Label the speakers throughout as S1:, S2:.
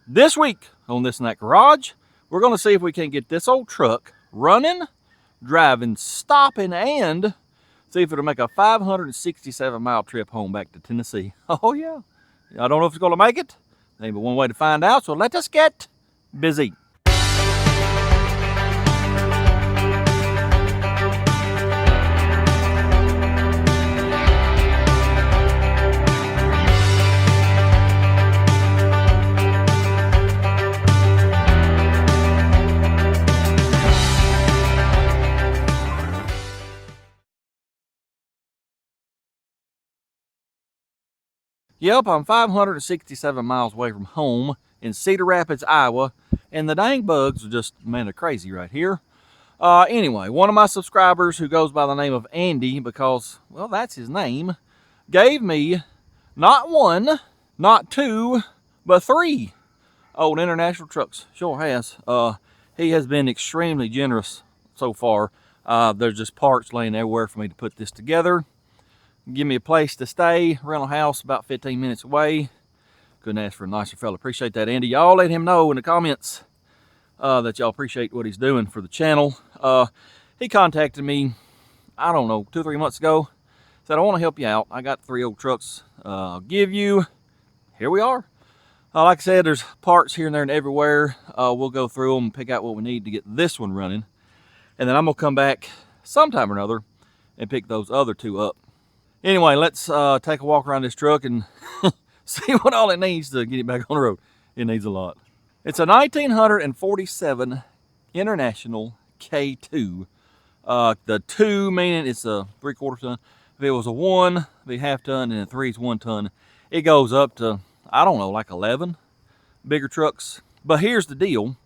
S1: This week on This and That Garage, we're going to see if we can get this old truck running, driving, stopping, and see if it'll make a 567-mile trip home back to Tennessee. Oh, yeah. I don't know if it's going to make it. There's but one way to find out, so let us get busy. Yep, I'm 567 miles away from home in Cedar Rapids, Iowa, and the dang bugs are just, man, they're crazy right here. Anyway, one of my subscribers who goes by the name of Andy, because, well, that's his name, gave me not one, not two, but three old International trucks. Sure has. He has been extremely generous so far. There's just parts laying everywhere for me to put this together. Give me a place to stay, rental house about 15 minutes away. Couldn't ask for a nicer fella. Appreciate that, Andy. Y'all let him know in the comments that y'all appreciate what he's doing for the channel. He contacted me, I don't know, 2 or 3 months ago. Said, I want to help you out. I got 3 old trucks I'll give you. Here we are. Like I said, there's parts here and there and everywhere. We'll go through them and pick out what we need to get this one running. And then I'm going to come back sometime or another and pick those other 2 up. Anyway, let's take a walk around this truck and see what all it needs to get it back on the road. It needs a lot. It's a 1947 International K2. The 2 meaning it's a 3/4 ton. If it was a 1, it'd be half ton, and a 3 is 1 ton. It goes up to, I don't know, like 11 bigger trucks. But here's the deal.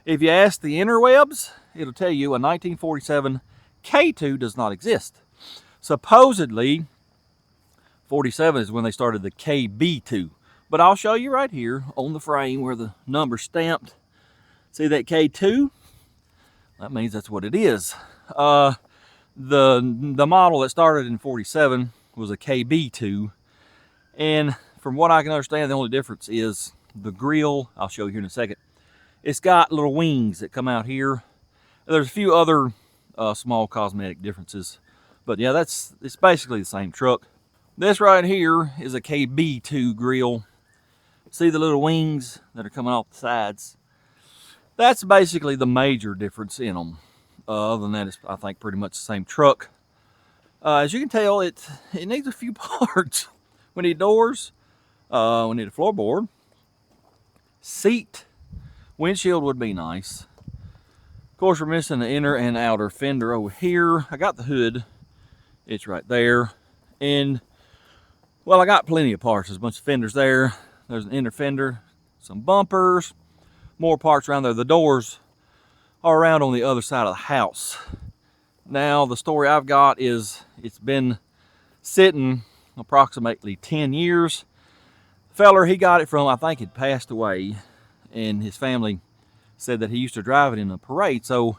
S1: If you ask the interwebs, it'll tell you a 1947 K2 does not exist. Supposedly, 47 is when they started the KB2. But I'll show you right here on the frame where the number's stamped. See that K2? That means that's what it is. The model that started in 47 was a KB2. And from what I can understand, the only difference is the grill. I'll show you here in a second. It's got little wings that come out here. There's a few other small cosmetic differences. But yeah, it's basically the same truck. This right here is a KB2 grill. See the little wings that are coming off the sides? That's basically the major difference in them. Other than that, it's, I think, pretty much the same truck. As you can tell, it needs a few parts. We need doors. We need a floorboard. Seat. Windshield would be nice. Of course, we're missing the inner and outer fender over here. I got the hood. It's right there. And, well, I got plenty of parts. There's a bunch of fenders there. There's an inner fender, some bumpers, more parts around there. The doors are around on the other side of the house. Now, the story I've got is it's been sitting approximately 10 years. The feller he got it from, I think, had passed away, and his family said that he used to drive it in a parade. So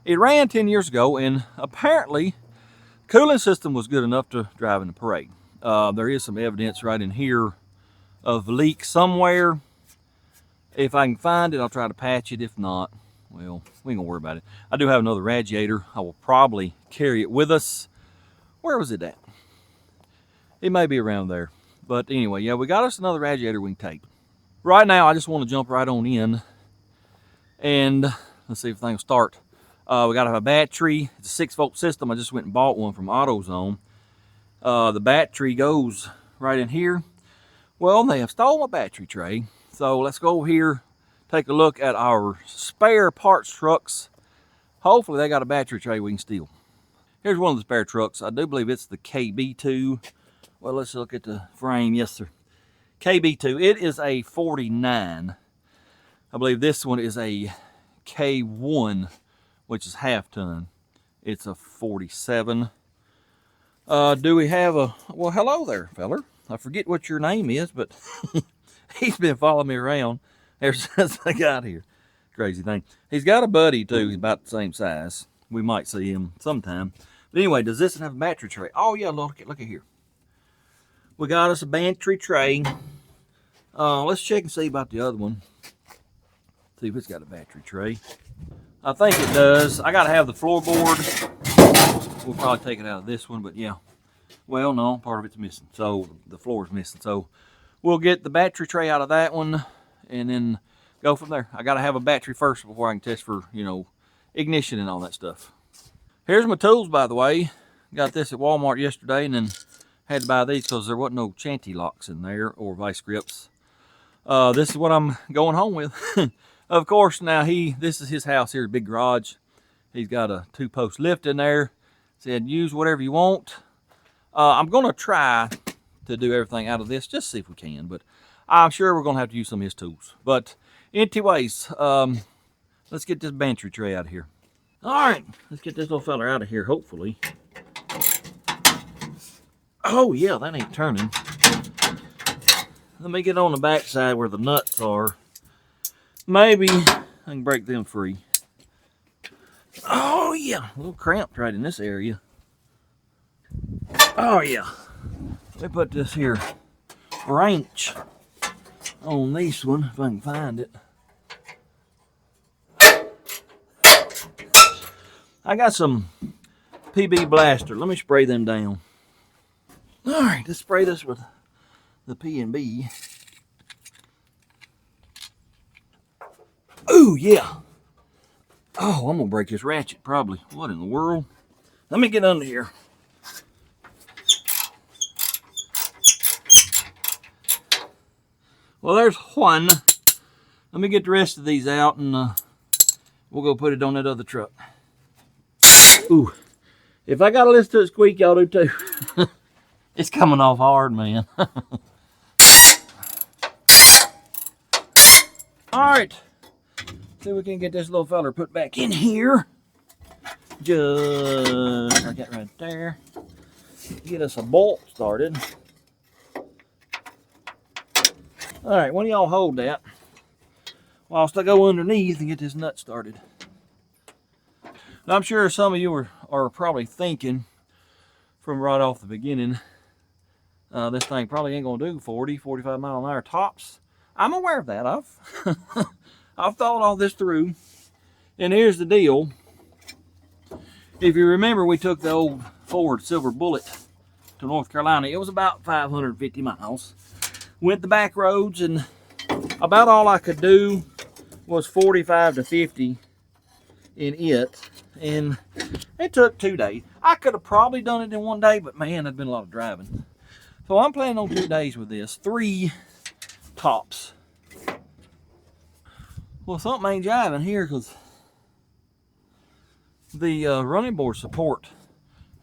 S1: it ran 10 years ago, and apparently cooling system was good enough to drive in the parade. There is some evidence right in here of leak somewhere. If I can find it, I'll try to patch it. If not, well, we ain't gonna worry about it. I do have another radiator. I will probably carry it with us. Where was it at? It may be around there. But anyway, yeah, we got us another radiator we can take. Right now, I just want to jump right on in and let's see if things start. We got to have a battery. It's a 6-volt system. I just went and bought one from AutoZone. The battery goes right in here. Well, they have stole my battery tray. So let's go over here, take a look at our spare parts trucks. Hopefully they got a battery tray we can steal. Here's one of the spare trucks. I do believe it's the KB2. Well, let's look at the frame. Yes, sir. KB2. It is a 49. I believe this one is a K1, which is half ton. It's a 47. Do we have a, well, hello there, feller. I forget what your name is, but he's been following me around ever since I got here. Crazy thing. He's got a buddy too. He's about the same size. We might see him sometime. But anyway, does this have a battery tray? Oh yeah, look at here. We got us a battery tray. Let's check and see about the other one. See if it's got a battery tray. I think it does. I gotta have the floorboard. We'll probably take it out of this one, but yeah. Well, no, part of it's missing. So the floor is missing. So we'll get the battery tray out of that one and then go from there. I gotta have a battery first before I can test for, you know, ignition and all that stuff. Here's my tools, by the way. Got this at Walmart yesterday and then had to buy these because there wasn't no chanty locks in there or vice grips. This is what I'm going home with. Of course, now this is his house here, big garage. He's got a 2-post lift in there. Said use whatever you want. I'm gonna try to do everything out of this, just see if we can, but I'm sure we're gonna have to use some of his tools. But anyways, let's get this battery tray out of here. All right, let's get this little fella out of here, hopefully. Oh yeah, that ain't turning. Let me get on the back side where the nuts are. Maybe I can break them free. Oh yeah, a little cramped right in this area. Oh yeah. Let me put this here wrench on this one if I can find it. I got some PB Blaster. Let me spray them down. All right, let's spray this with the P&B. Ooh, yeah. Oh, I'm gonna break this ratchet probably. What in the world? Let me get under here. Well, there's one. Let me get the rest of these out and we'll go put it on that other truck. Ooh, if I gotta listen to it squeak, y'all do too. It's coming off hard, man. All right. See if we can get this little fella put back in here. Just like that right there. Get us a bolt started. All right, one of y'all hold that whilst I go underneath and get this nut started. Now, I'm sure some of you are probably thinking from right off the beginning, this thing probably ain't gonna do 40, 45 mile an hour tops. I'm aware of that. I've thought all this through. And here's the deal. If you remember, we took the old Ford Silver Bullet to North Carolina. It was about 550 miles. Went the back roads, and about all I could do was 45 to 50 in it. And it took 2 days. I could have probably done it in 1 day, but man, there'd been a lot of driving. So I'm planning on 2 days with this. 3 tops. Well, something ain't jiving here because the running board support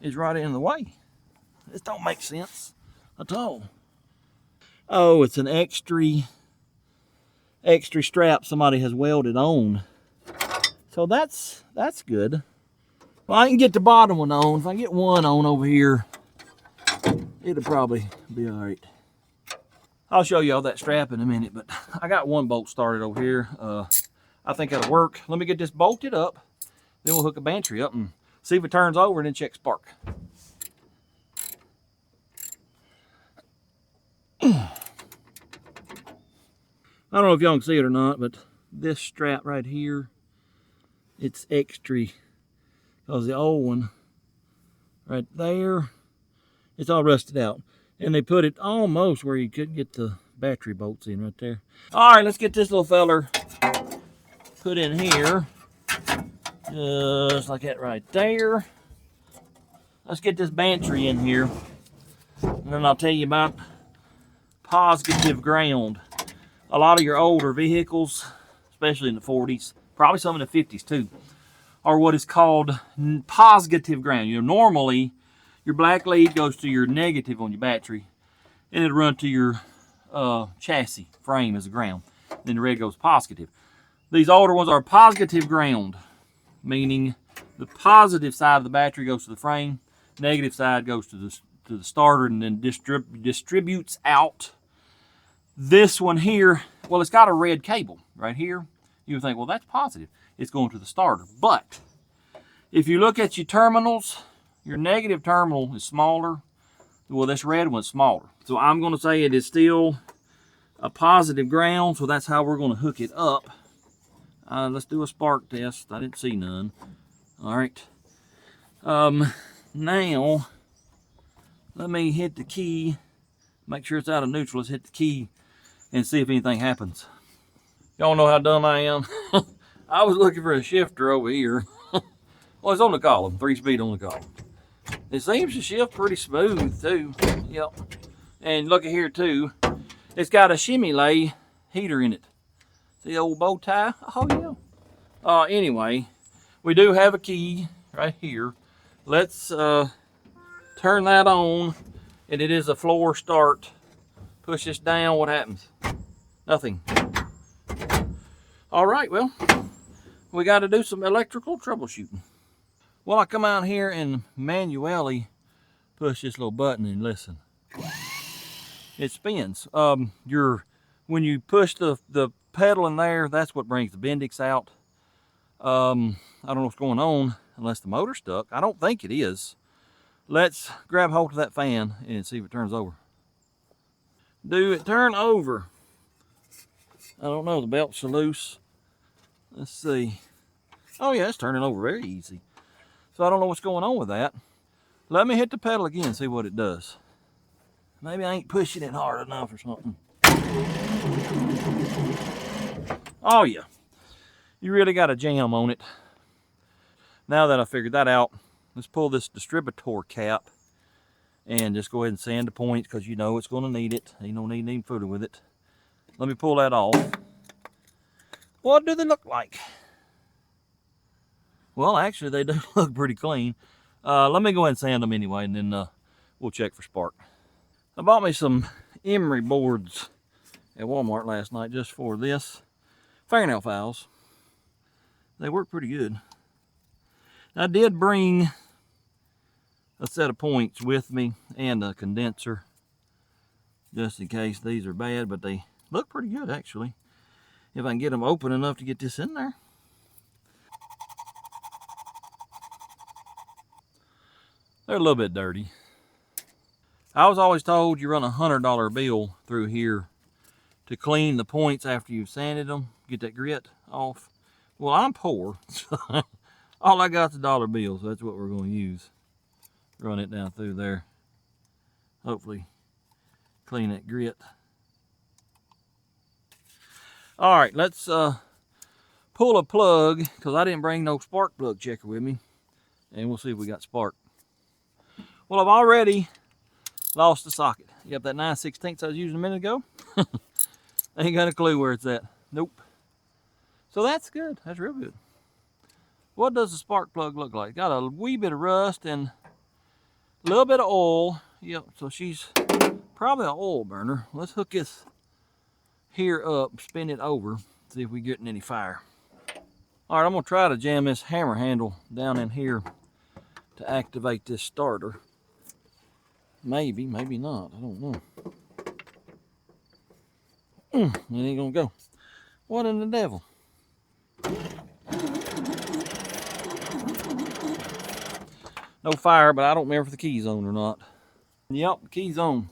S1: is right in the way. This don't make sense at all. Oh, it's an extra strap somebody has welded on. So that's good. Well, I can get the bottom one on. If I get one on over here, it'll probably be all right. I'll show you all that strap in a minute, but I got one bolt started over here. I think that'll work. Let me get this bolted up. Then we'll hook a battery up and see if it turns over and then check spark. I don't know if y'all can see it or not, but this strap right here, it's extra. Because the old one right there, it's all rusted out. And they put it almost where you couldn't get the battery bolts in right there. All right, let's get this little feller put in here. Just like that right there. Let's get this battery in here. And then I'll tell you about positive ground. A lot of your older vehicles, especially in the 40s, probably some in the 50s too, are what is called positive ground. You know, normally your black lead goes to your negative on your battery, and it'll run to your chassis frame as a ground. Then the red goes positive. These older ones are positive ground, meaning the positive side of the battery goes to the frame, negative side goes to the starter, and then distributes out. This one here, well, it's got a red cable right here. You would think, well, that's positive. It's going to the starter. But if you look at your terminals, your negative terminal is smaller. Well, this red one's smaller. So I'm going to say it is still a positive ground. So that's how we're going to hook it up Let's do a spark test. I didn't see none. All right. Now, let me hit the key. Make sure it's out of neutral. Let's hit the key and see if anything happens. Y'all know how dumb I am. I was looking for a shifter over here. Well, it's on the column, 3-speed on the column. It seems to shift pretty smooth too. Yep. And look at here too. It's got a shimmy lay heater in it. See the old bow tie? Oh yeah. Anyway, we do have a key right here. Let's turn that on, and it is a floor start. Push this down, what happens? Nothing. All right, well, we got to do some electrical troubleshooting. Well, I come out here and manually push this little button and listen. It spins. When you push the pedal in there, that's what brings the Bendix out. I don't know what's going on unless the motor's stuck. I don't think it is. Let's grab hold of that fan and see if it turns over. Do it turn over? I don't know, the belts are loose. Let's see. Oh yeah, it's turning over very easy. So I don't know what's going on with that. Let me hit the pedal again and see what it does. Maybe I ain't pushing it hard enough or something. Oh yeah, you really got a jam on it. Now that I figured that out, let's pull this distributor cap and just go ahead and sand the points, because you know it's going to need it. Ain't no need any fooling with it. Let me pull that off. What do they look like? Well, actually, they do look pretty clean. Let me go ahead and sand them anyway, and then we'll check for spark. I bought me some emery boards at Walmart last night just for this. Fingernail files. They work pretty good. I did bring a set of points with me and a condenser, just in case these are bad, but they look pretty good actually. If I can get them open enough to get this in there. They're a little bit dirty. I was always told you run a $100 bill through here to clean the points after you've sanded them, get that grit off. Well, I'm poor, so all I got is a $1 bill, so that's what we're going to use. Run it down through there. Hopefully clean that grit. All right, let's pull a plug, because I didn't bring no spark plug checker with me, and we'll see if we got spark. Well, I've already lost the socket. Yep, that 9/16 I was using a minute ago. Ain't got a clue where it's at. Nope. So that's good. That's real good. What does the spark plug look like? Got a wee bit of rust and a little bit of oil. Yep, so she's probably an oil burner. Let's hook this here up, spin it over, see if we're getting any fire. All right, I'm gonna try to jam this hammer handle down in here to activate this starter. Maybe, maybe not, I don't know. It ain't gonna go. What in the devil? No fire, but I don't remember if the key's on or not. Yep, the key's on.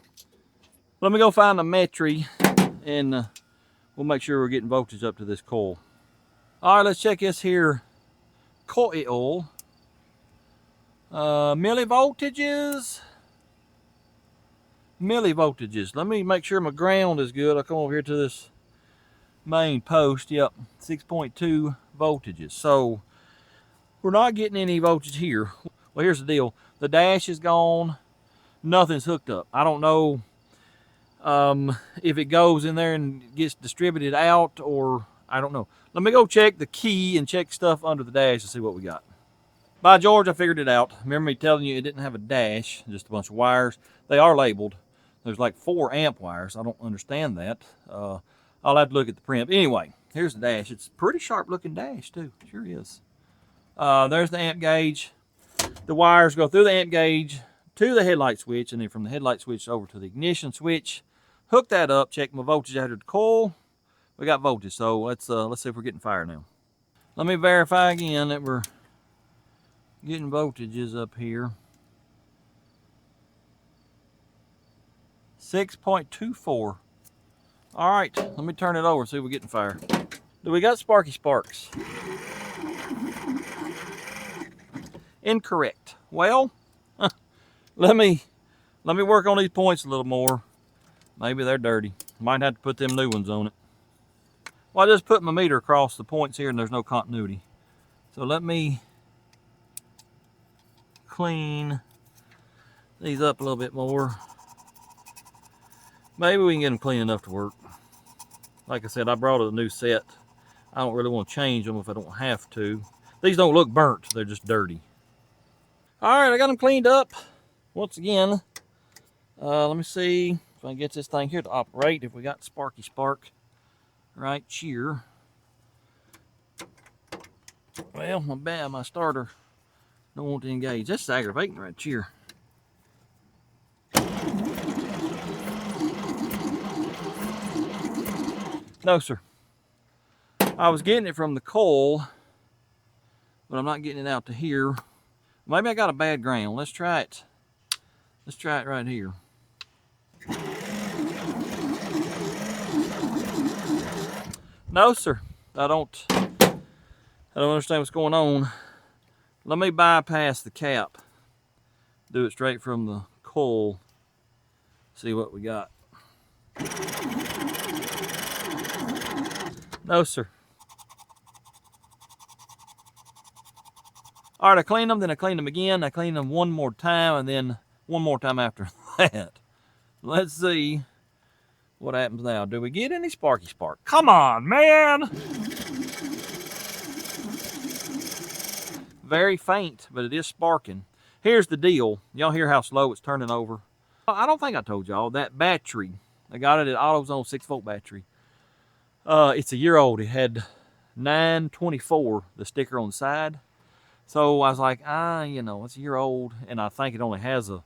S1: Let me go find the metry, and we'll make sure we're getting voltage up to this coil. All right, let's check this here coil. Millivoltages. Let me make sure my ground is good. I'll come over here to this main post. Yep, 6.2 voltages. So we're not getting any voltage here. Well, here's the deal. The dash is gone. Nothing's hooked up. I don't know if it goes in there and gets distributed out, or I don't know. Let me go check the key and check stuff under the dash to see what we got. By George, I figured it out. Remember me telling you it didn't have a dash, just a bunch of wires. They are labeled. There's like 4 amp wires. I don't understand that. I'll have to look at the print. But anyway, here's the dash. It's a pretty sharp looking dash too. Sure is. There's the amp gauge. The wires go through the amp gauge to the headlight switch, and then from the headlight switch over to the ignition switch. Hook that up, check my voltage out of the coil. We got voltage, so let's see if we're getting fire now. Let me verify again that we're getting voltages up here. 6.24. All right, let me turn it over, see if we're getting fire. Do we got sparky sparks? Incorrect. Well, let me work on these points a little more. Maybe they're dirty. Might have to put them new ones on it. Well, I just put my meter across the points here and there's no continuity. So let me clean these up a little bit more. Maybe we can get them clean enough to work. Like I said, I brought a new set. I don't really want to change them if I don't have to. These don't look burnt, they're just dirty. All right, I got them cleaned up. Once again, let me see if I can get this thing here to operate. If we got sparky spark right here. Well, my starter don't want to engage. That's aggravating right here. No, sir. I was getting it from the coil, but I'm not getting it out to here. Maybe I got a bad ground. Let's try it. Let's try it right here. No, sir. I don't understand what's going on. Let me bypass the cap. Do it straight from the coil. See what we got. No, sir. All right, I cleaned them, then I cleaned them again. I cleaned them one more time, and then one more time after that. Let's see what happens now. Do we get any sparky spark? Come on, man! Very faint, but it is sparking. Here's the deal. Y'all hear how slow it's turning over? I don't think I told y'all that battery. I got it at AutoZone 6-volt battery. It's a year old. It had 924, the sticker on the side. So I was like, you know, it's a year old, and I think it only has with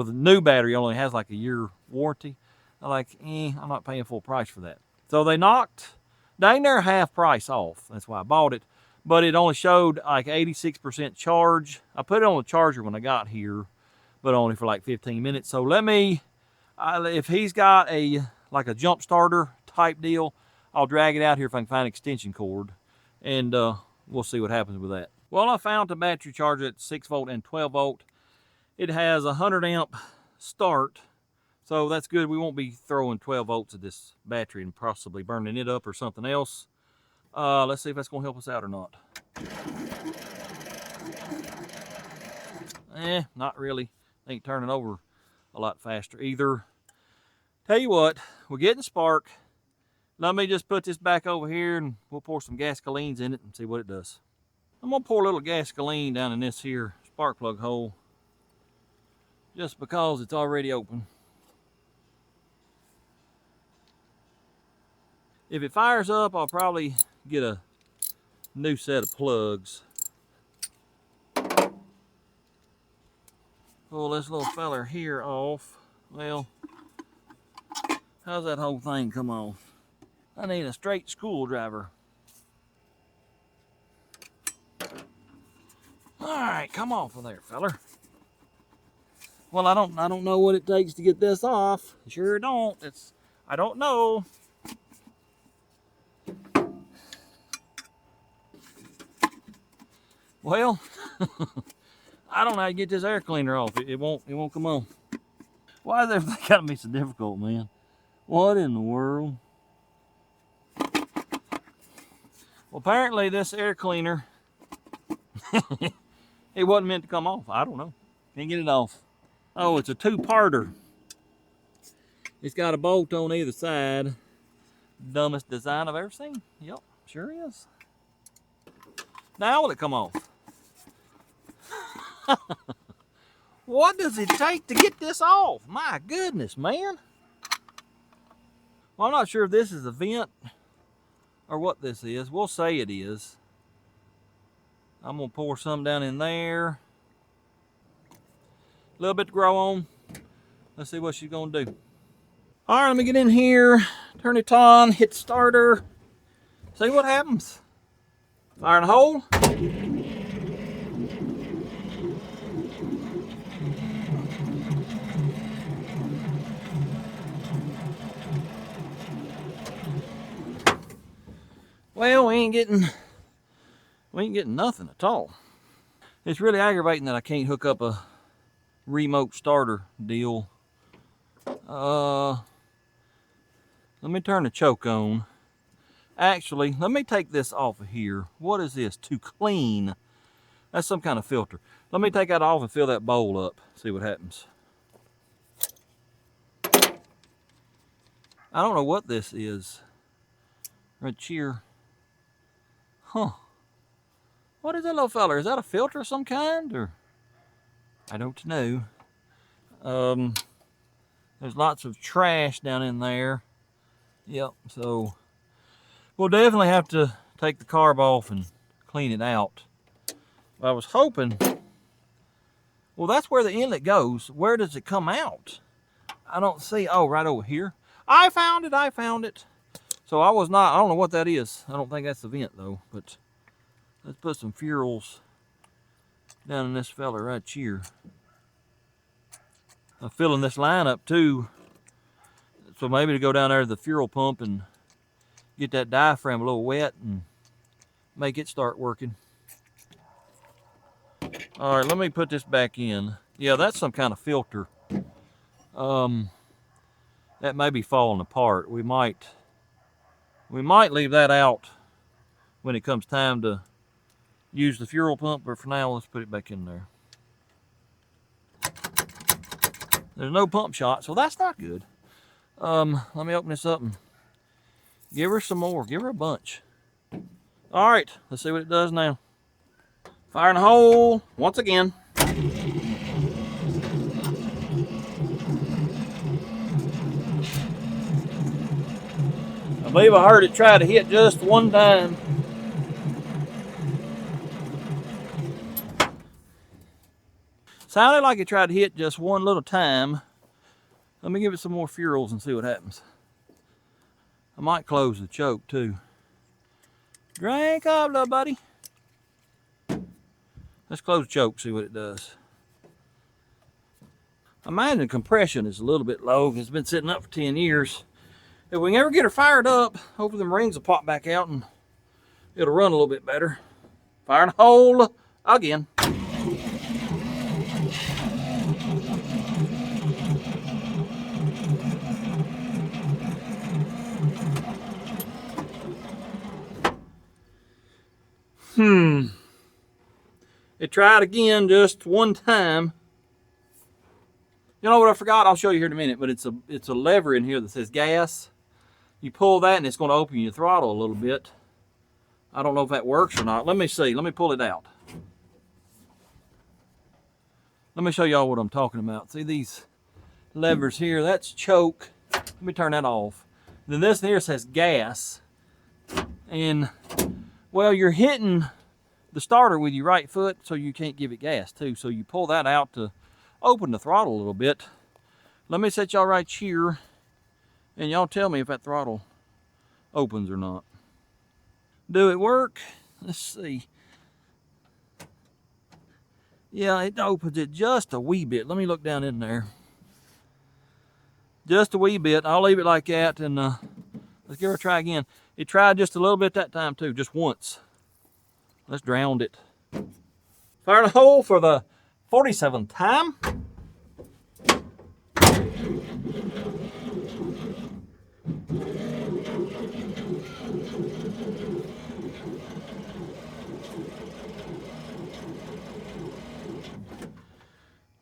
S1: a new battery, it only has like a year warranty. I'm like, I'm not paying full price for that. So they knocked dang near half price off. That's why I bought it. But it only showed like 86% charge. I put it on the charger when I got here, but only for like 15 minutes. So let me, if he's got like a jump starter type deal, I'll drag it out here if I can find an extension cord, and we'll see what happens with that. Well, I found the battery charger at 6-volt and 12-volt. It has a 100-amp start, so that's good. We won't be throwing 12 volts at this battery and possibly burning it up or something else. Let's see if that's going to help us out or not. Not really. Ain't turning over a lot faster either. Tell you what, we're getting spark. Let me just put this back over here and we'll pour some gasolines in it and see what it does. I'm gonna pour a little gasoline down in this here spark plug hole just because it's already open. If it fires up, I'll probably get a new set of plugs. Pull this little feller here off. Well, how's that whole thing come off? I need a straight screwdriver. All right, come off of there, feller. Well, I don't know what it takes to get this off. Sure don't. I don't know. Well, I don't know how to get this air cleaner off. It won't come on. Why is everything gotta be so difficult, man? What in the world? Well, apparently this air cleaner, it wasn't meant to come off. I don't know. Can't get it off. Oh, it's a two-parter. It's got a bolt on either side. Dumbest design I've ever seen. Yep, sure is. Now will it come off? What does it take to get this off? My goodness, man. Well, I'm not sure if this is a vent or what this is. We'll say it is. I'm gonna pour some down in there. A little bit to grow on. Let's see what she's gonna do. All right, let me get in here, turn it on, hit starter, see what happens. Fire and hold. Well, we ain't getting nothing at all. It's really aggravating that I can't hook up a remote starter deal. Let me turn the choke on. Actually, let me take this off of here. What is this? To clean. That's some kind of filter. Let me take that off and fill that bowl up. See what happens. I don't know what this is. Right here. Huh. What is that little fella? Is that a filter of some kind? Or I don't know. There's lots of trash down in there. Yep, so we'll definitely have to take the carb off and clean it out. I was hoping, well, that's where the inlet goes. Where does it come out? I don't see, oh, right over here. I found it. So I don't know what that is. I don't think that's the vent though, but let's put some fuels down in this fella right here. I'm filling this line up too. So maybe to go down there to the fuel pump and get that diaphragm a little wet and make it start working. All right, let me put this back in. Yeah, that's some kind of filter. That may be falling apart. We might leave that out when it comes time to use the fuel pump, but for now, let's put it back in there. There's no pump shot, so that's not good. Let me open this up and give her some more. Give her a bunch. All right, let's see what it does now. Fire in the hole once again. I believe I heard it try to hit just one time. Sounded like it tried to hit just one little time. Let me give it some more fuels and see what happens. I might close the choke too. Drink up, little buddy. Let's close the choke, see what it does. I imagine the compression is a little bit low because it's been sitting up for 10 years. If we can ever get her fired up, hopefully them rings will pop back out and it'll run a little bit better. Fire in the hole again. It tried again just one time. You know what I forgot? I'll show you here in a minute, but it's a lever in here that says gas. You pull that and it's going to open your throttle a little bit. I don't know if that works or not. Let me see. Let me pull it out. Let me show y'all what I'm talking about. See these levers here? That's choke. Let me turn that off. Then this here says gas. And, well, you're hitting the starter with your right foot, so you can't give it gas too. So you pull that out to open the throttle a little bit. Let me set y'all right here, and y'all tell me if that throttle opens or not. Do it work? Let's see. Yeah, it opens it just a wee bit. Let me look down in there. Just a wee bit. I'll leave it like that, and let's give her a try again. It tried just a little bit that time too, just once. Let's drown it. Fire in the hole for the 47th time.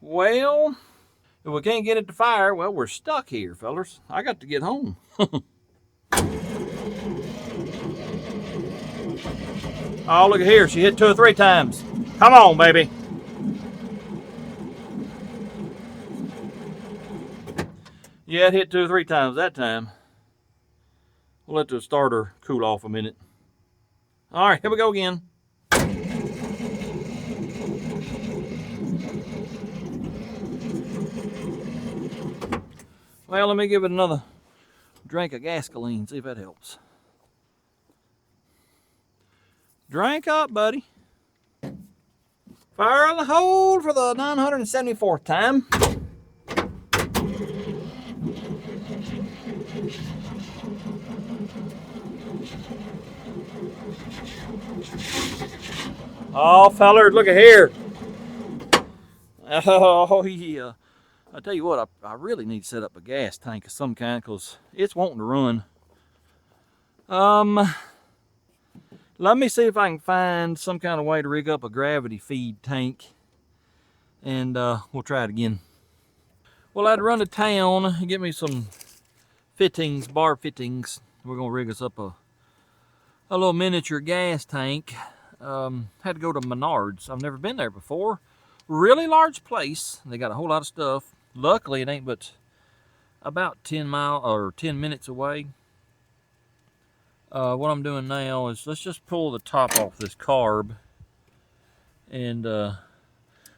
S1: Well, if we can't get it to fire, well, we're stuck here, fellers. I got to get home. Oh, look at here. She hit 2 or 3 times. Come on, baby. Yeah, it hit 2 or 3 times that time. We'll let the starter cool off a minute. All right, here we go again. Well, let me give it another drink of gasoline, see if that helps. Drink up, buddy. Fire in the hole for the 974th time. Oh, fellers, look at here. Oh, yeah. I tell you what, I really need to set up a gas tank of some kind because it's wanting to run. Let me see if I can find some kind of way to rig up a gravity feed tank, and we'll try it again. Well, I'd run to town and get me some fittings, bar fittings. We're gonna rig us up a little miniature gas tank. Had to go to Menards. I've never been there before. Really large place. They got a whole lot of stuff. Luckily, it ain't but about 10 minutes away. What I'm doing now is let's just pull the top off this carb and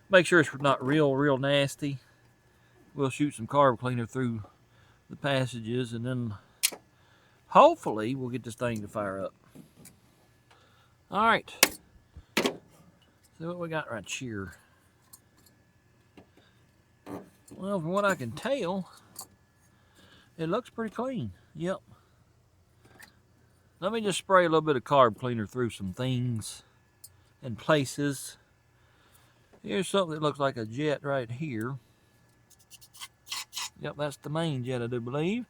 S1: make sure it's not real nasty. We'll shoot some carb cleaner through the passages, and then hopefully we'll get this thing to fire up. All right, so what we got right here? Well, from what I can tell, it looks pretty clean. Yep. Let me just spray a little bit of carb cleaner through some things and places. Here's something that looks like a jet right here. Yep, that's the main jet, I do believe.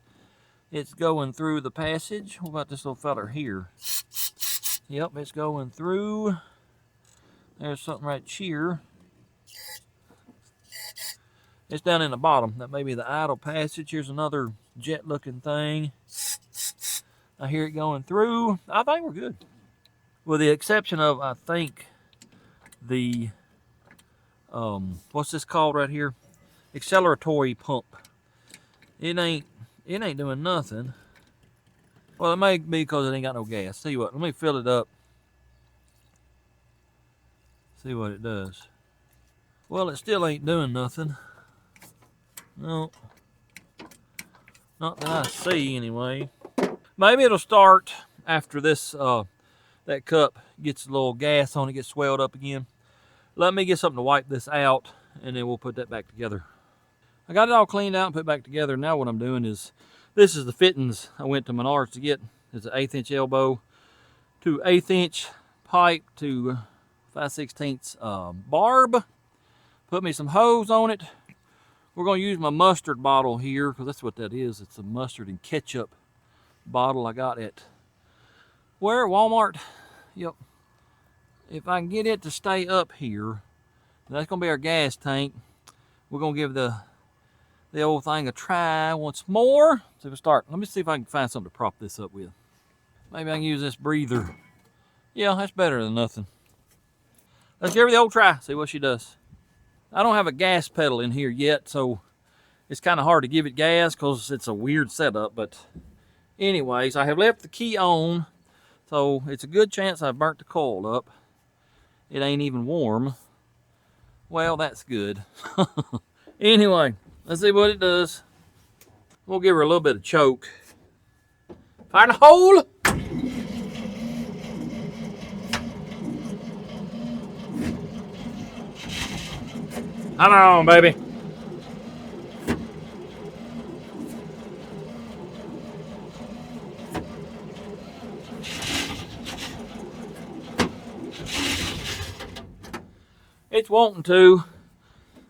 S1: It's going through the passage. What about this little feller here? Yep, it's going through. There's something right here. It's down in the bottom. That may be the idle passage. Here's another jet-looking thing. I hear it going through. I think we're good. With the exception of, I think, the, what's this called right here? Acceleratory pump. It ain't doing nothing. Well, it may be because it ain't got no gas. Tell you what, let me fill it up. See what it does. Well, it still ain't doing nothing. No. Not that I see, anyway. Maybe it'll start after this, that cup gets a little gas on it, gets swelled up again. Let me get something to wipe this out, and then we'll put that back together. I got it all cleaned out and put back together. Now what I'm doing is, this is the fittings I went to Menards to get. It's an 1/8 inch elbow to 1/8 inch pipe to 5/16 barb. Put me some hose on it. We're going to use my mustard bottle here because that's what that is. It's a mustard and ketchup bottle I got at where? Walmart. Yep. If I can get it to stay up here, that's going to be our gas tank. We're going to give the old thing a try once more. So we'll start. Let me see if I can find something to prop this up with. Maybe I can use this breather. Yeah, that's better than nothing. Let's give her the old try, see what she does. I don't have a gas pedal in here yet, so it's kind of hard to give it gas because it's a weird setup. But anyways, I have left the key on, so it's a good chance I've burnt the coil up. It ain't even warm. Well, that's good. Anyway, let's see what it does. We'll give her a little bit of choke. Fire the hole! Come on, baby. It's wanting to.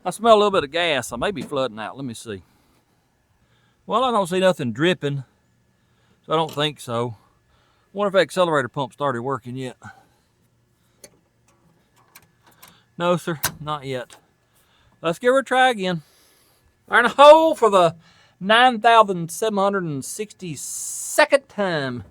S1: I smell a little bit of gas. I may be flooding out. Let me see. Well, I don't see nothing dripping, so I don't think so. Wonder if the accelerator pump started working yet. No, sir, not yet. Let's give her a try again. Fire in a hole for the 9,762nd time.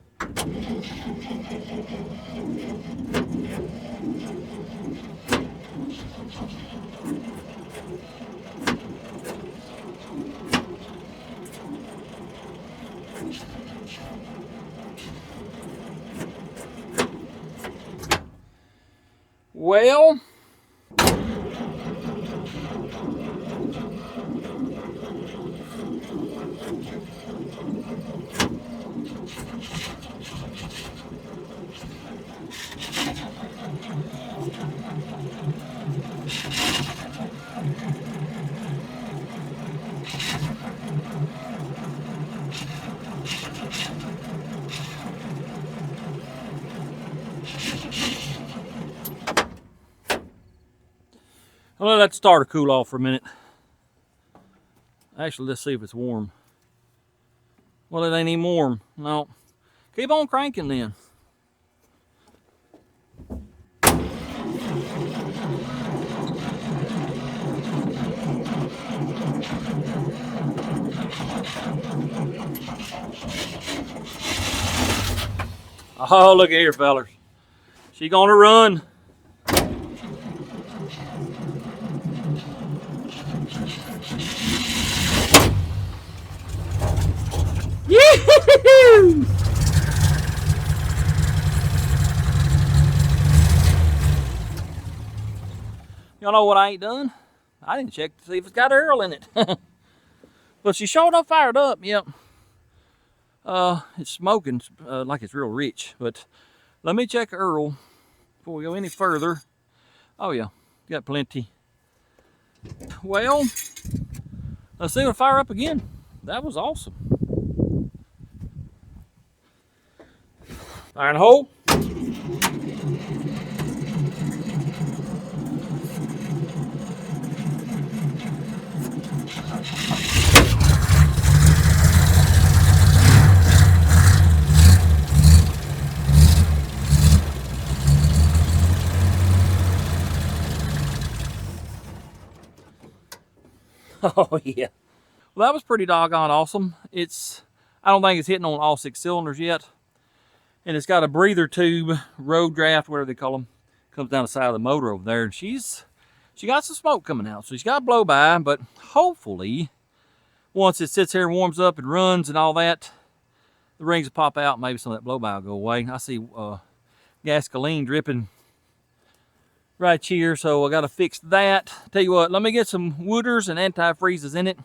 S1: Well, I'll let that starter cool off for a minute. Actually, let's see if it's warm. Well, it ain't even warm. No. Keep on cranking then. Oh, look at here, fellas. She gonna run. Yee-hoo-hoo-hoo! Y'all know what I ain't done? I didn't check to see if it's got Earl in it. But she showed up fired up, yep. It's smoking like it's real rich. But let me check Earl before we go any further. Oh yeah, got plenty. Well, let's see it fire up again. That was awesome. Fire in the hole. Oh yeah. Well, that was pretty doggone awesome. I don't think it's hitting on all 6 cylinders yet. And it's got a breather tube, road draft, whatever they call them. Comes down the side of the motor over there. And she got some smoke coming out. So she's got to blow by, but hopefully, once it sits here and warms up and runs and all that, the rings will pop out. Maybe some of that blow by will go away. I see gasoline dripping right here, so I got to fix that. Tell you what, let me get some wooders and antifreezes in it.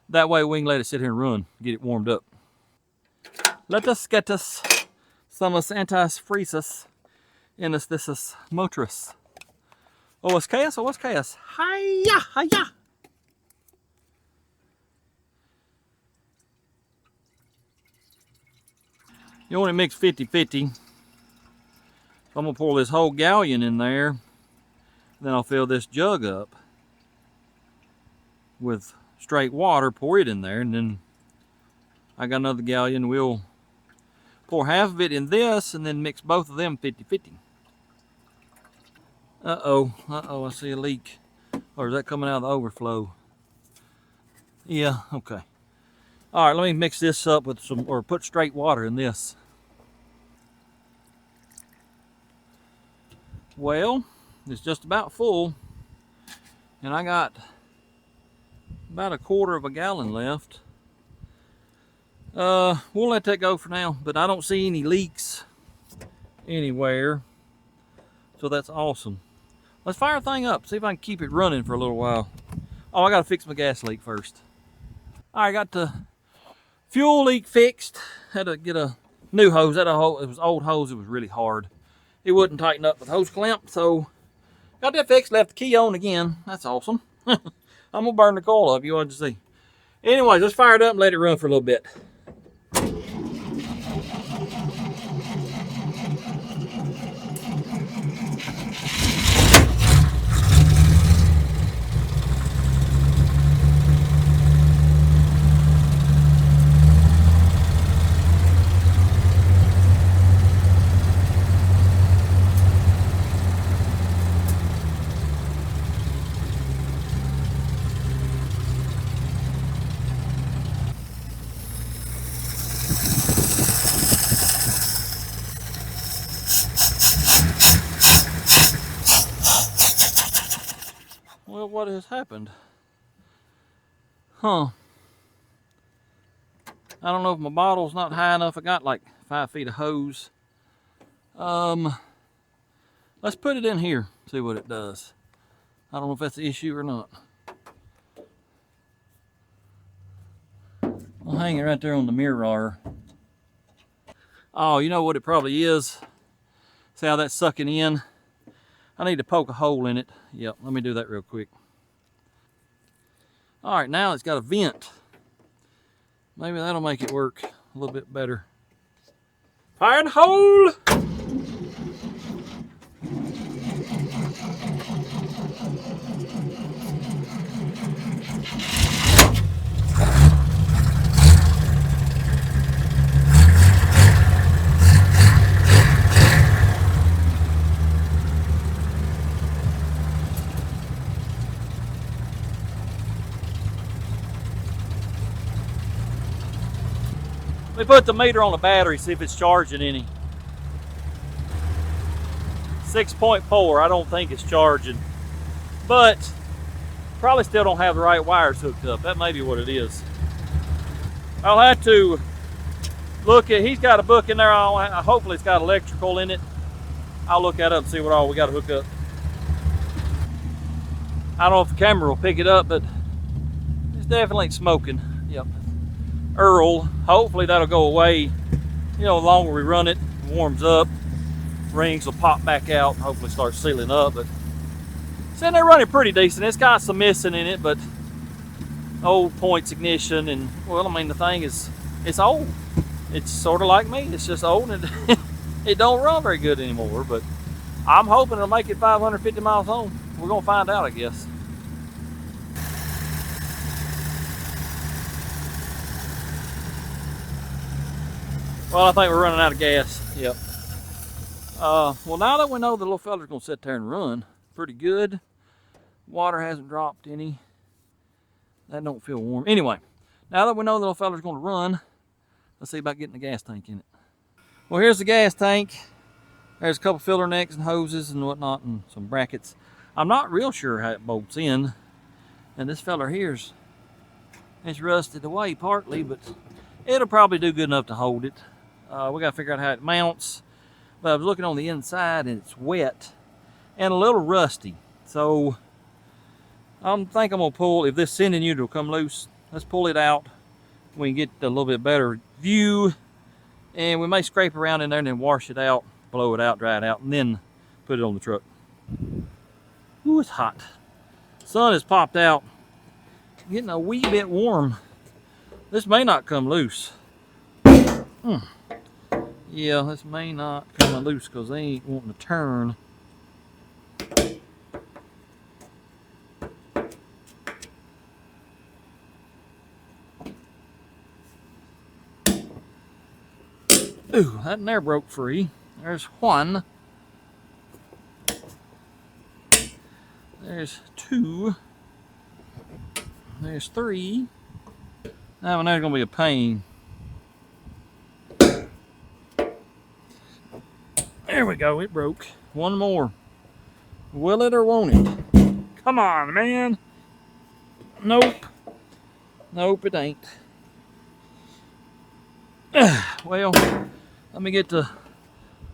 S1: That way we can let it sit here and run, get it warmed up. Let us get us some antifreezes in this motress. OSKS, OSKS. Hiya, hiya. You only mix 50-50. So I'm gonna pour this whole gallon in there. Then I'll fill this jug up with straight water, pour it in there, and then I got another gallon. We'll pour half of it in this and then mix both of them 50-50. Uh-oh, I see a leak. Or is that coming out of the overflow? Yeah, okay. All right, let me mix this up with some, or put straight water in this. Well, it's just about full, and I got about 1/4 of a gallon left. We'll let that go for now, but I don't see any leaks anywhere, so that's awesome. Let's fire the thing up, see if I can keep it running for a little while. Oh, I gotta fix my gas leak first. All right, got the fuel leak fixed. Had to get a new hose. It was old hose, it was really hard. It wouldn't tighten up with hose clamp, so got that fixed, left the key on again. That's awesome. I'm gonna burn the coil up, you want to see. Anyways, let's fire it up and let it run for a little bit. Well, what has happened? Huh. I don't know if my bottle's not high enough. I got like 5 feet of hose. Let's put it in here, see what it does. I don't know if that's the issue or not. I'll hang it right there on the mirror. Oh, you know what it probably is? See how that's sucking in? I need to poke a hole in it. Yep, let me do that real quick. All right, now it's got a vent. Maybe that'll make it work a little bit better. Fire in the hole! put the meter on the battery, see if it's charging any. 6.4, I don't think it's charging. But probably still don't have the right wires hooked up. That may be what it is. I'll have to look at, he's got a book in there. Hopefully it's got electrical in it. I'll look that up and see what all we got to hook up. I don't know if the camera will pick it up, but it's definitely smoking. Yep. Earl, hopefully that'll go away. You know, the longer we run it, it warms up, rings will pop back out, hopefully start sealing up. But saying they're running pretty decent. It's got some missing in it, but old points ignition, and well, I mean, the thing is, it's old. It's sort of like me. It's just old and it don't run very good anymore. But I'm hoping it'll make it 550 miles home. We're gonna find out, I guess. Well, I think we're running out of gas. Yep. Well, now that we know the little fella's gonna sit there and run pretty good, water hasn't dropped any. That don't feel warm. Anyway, now that we know the little fella's gonna run, let's see about getting the gas tank in it. Well, here's the gas tank. There's a couple filler necks and hoses and whatnot and some brackets. I'm not real sure how it bolts in. And this fella here's, it's rusted away partly, but it'll probably do good enough to hold it. We gotta figure out how it mounts. But I was looking on the inside and it's wet and a little rusty. So I think I'm gonna pull, if this sending unit will come loose, let's pull it out. We can get a little bit better view, and we may scrape around in there and then wash it out, blow it out, dry it out, and then put it on the truck. Ooh, it's hot. Sun has popped out. Getting a wee bit warm. This may not come loose. Yeah, this may not come loose because they ain't wanting to turn. Ooh, that in there broke free. There's one. There's two. There's three. That one there's gonna be a pain. There we go, it broke. One more. Will it or won't it? Come on, man. Nope. Nope, it ain't. Well, let me get the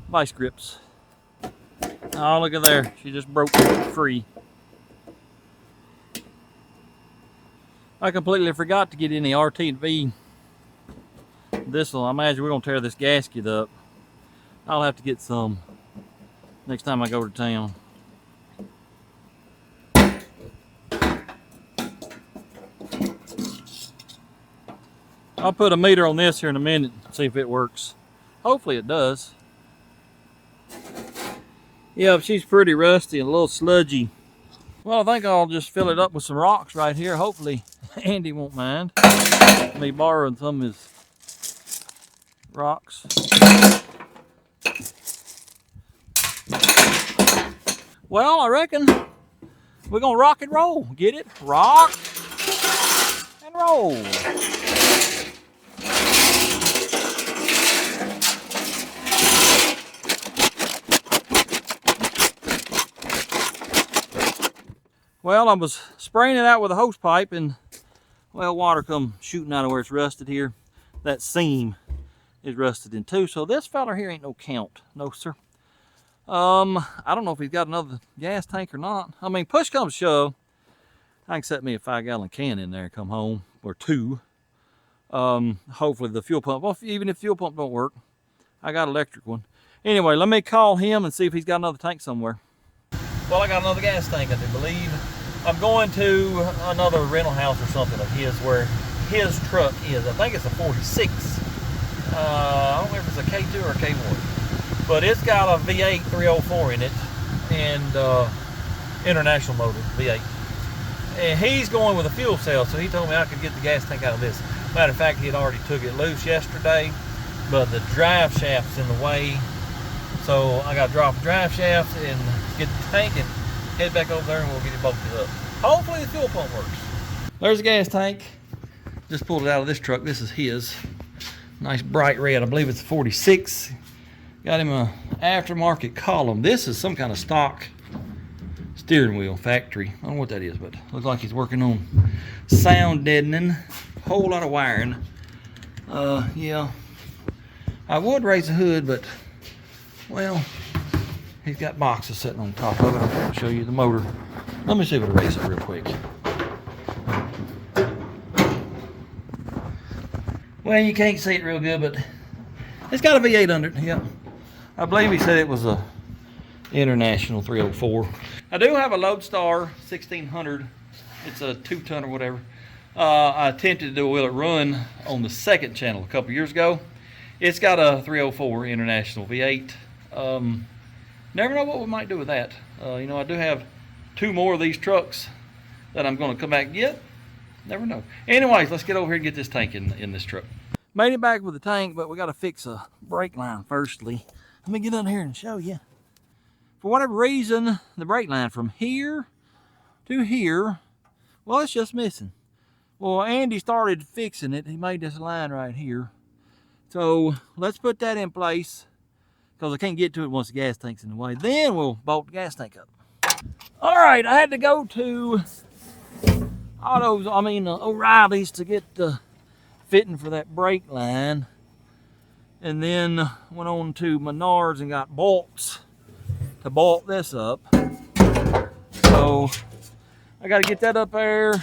S1: vice grips. Oh, look at there. She just broke free. I completely forgot to get any RT&V. This'll, I imagine we're gonna tear this gasket up. I'll have to get some next time I go to town. I'll put a meter on this here in a minute and see if it works. Hopefully it does. Yeah, she's pretty rusty and a little sludgy. Well, I think I'll just fill it up with some rocks right here. Hopefully Andy won't mind me borrowing some of his rocks. Well, I reckon we're gonna rock and roll. Get it? Rock and roll. Well, I was spraying it out with a hose pipe and, well, water come shooting out of where it's rusted here. That seam is rusted in too. So this fella here ain't no count. No, sir. I don't know if he's got another gas tank or not. I mean, push comes to shove, I can set me a 5-gallon can in there and come home, or two. Hopefully the fuel pump, well, even if fuel pump don't work, I got an electric one. Anyway, let me call him and see if he's got another tank somewhere. Well, I got another gas tank, I do believe. I'm going to another rental house or something of his where his truck is. I think it's a 46. I don't know if it's a K2 or a K1. But it's got a V8 304 in it and international motor, V8. And he's going with a fuel cell, so he told me I could get the gas tank out of this. Matter of fact, he had already took it loose yesterday, but the drive shaft's in the way. So I got to drop the drive shaft and get the tank and head back over there and we'll get it bolted up. Hopefully the fuel pump works. There's the gas tank. Just pulled it out of this truck. This is his. Nice bright red. I believe it's a 46. Got him a aftermarket column. This is some kind of stock steering wheel factory. I don't know what that is, but looks like he's working on sound deadening. Whole lot of wiring. Yeah. I would raise the hood, but well, he's got boxes sitting on top of it. I'll show you the motor. Let me see if it'll raise it real quick. Well, you can't see it real good, but it's got a V8 under it. Yep. I believe he said it was a International 304. I do have a Lodestar 1600. It's a 2-ton or whatever. I attempted to do a Will It Run on the second channel a couple years ago. It's got a 304 International V8. Never know what we might do with that. You know, I do have 2 more of these trucks that I'm going to come back and get. Never know. Anyways, let's get over here and get this tank in this truck. Made it back with the tank, but we got to fix a brake line firstly. Let me get on here and show you. For whatever reason, the brake line from here to here, well, it's just missing. Well, Andy started fixing it. He made this line right here. So let's put that in place because I can't get to it once the gas tank's in the way. Then we'll bolt the gas tank up. All right, I had to go to O'Reilly's to get the fitting for that brake line. And then went on to Menards and got bolts to bolt this up. So I got to get that up there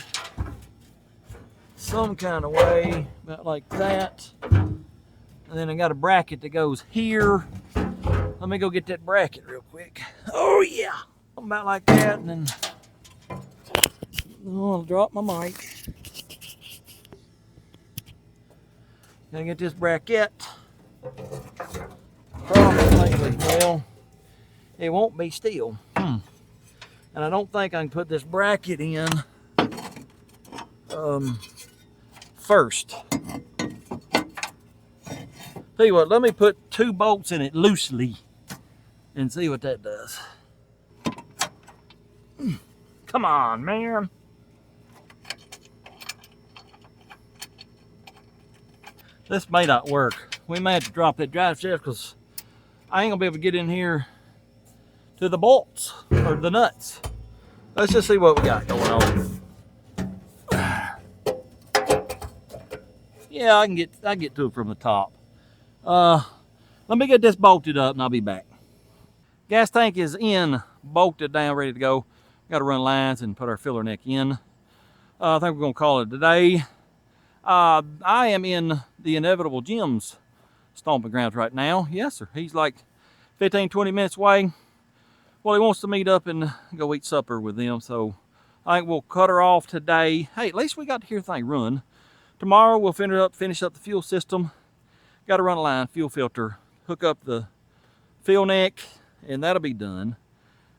S1: some kind of way, about like that. And then I got a bracket that goes here. Let me go get that bracket real quick. Oh yeah, about like that. And then I'll drop my mic. Gotta get this bracket. Well, it won't be steel. And I don't think I can put this bracket in first. Tell you what, let me put 2 bolts in it loosely and see what that does. Come on, man. This may not work. We may have to drop that drive shaft because I ain't gonna be able to get in here to the bolts or the nuts. Let's just see what we got going on. Yeah, I can get to it from the top. Let me get this bolted up and I'll be back. Gas tank is in, bolted down, ready to go. Got to run lines and put our filler neck in. I think we're gonna call it today. I am in the Inevitable Jim's stomping grounds right now. Yes, sir. He's like 15-20 minutes away. Well, he wants to meet up and go eat supper with them, so I think we'll cut her off today. Hey, at least we got to hear the thing run. Tomorrow we'll finish up the fuel system. Got to run a line, fuel filter, hook up the fill neck, and that'll be done.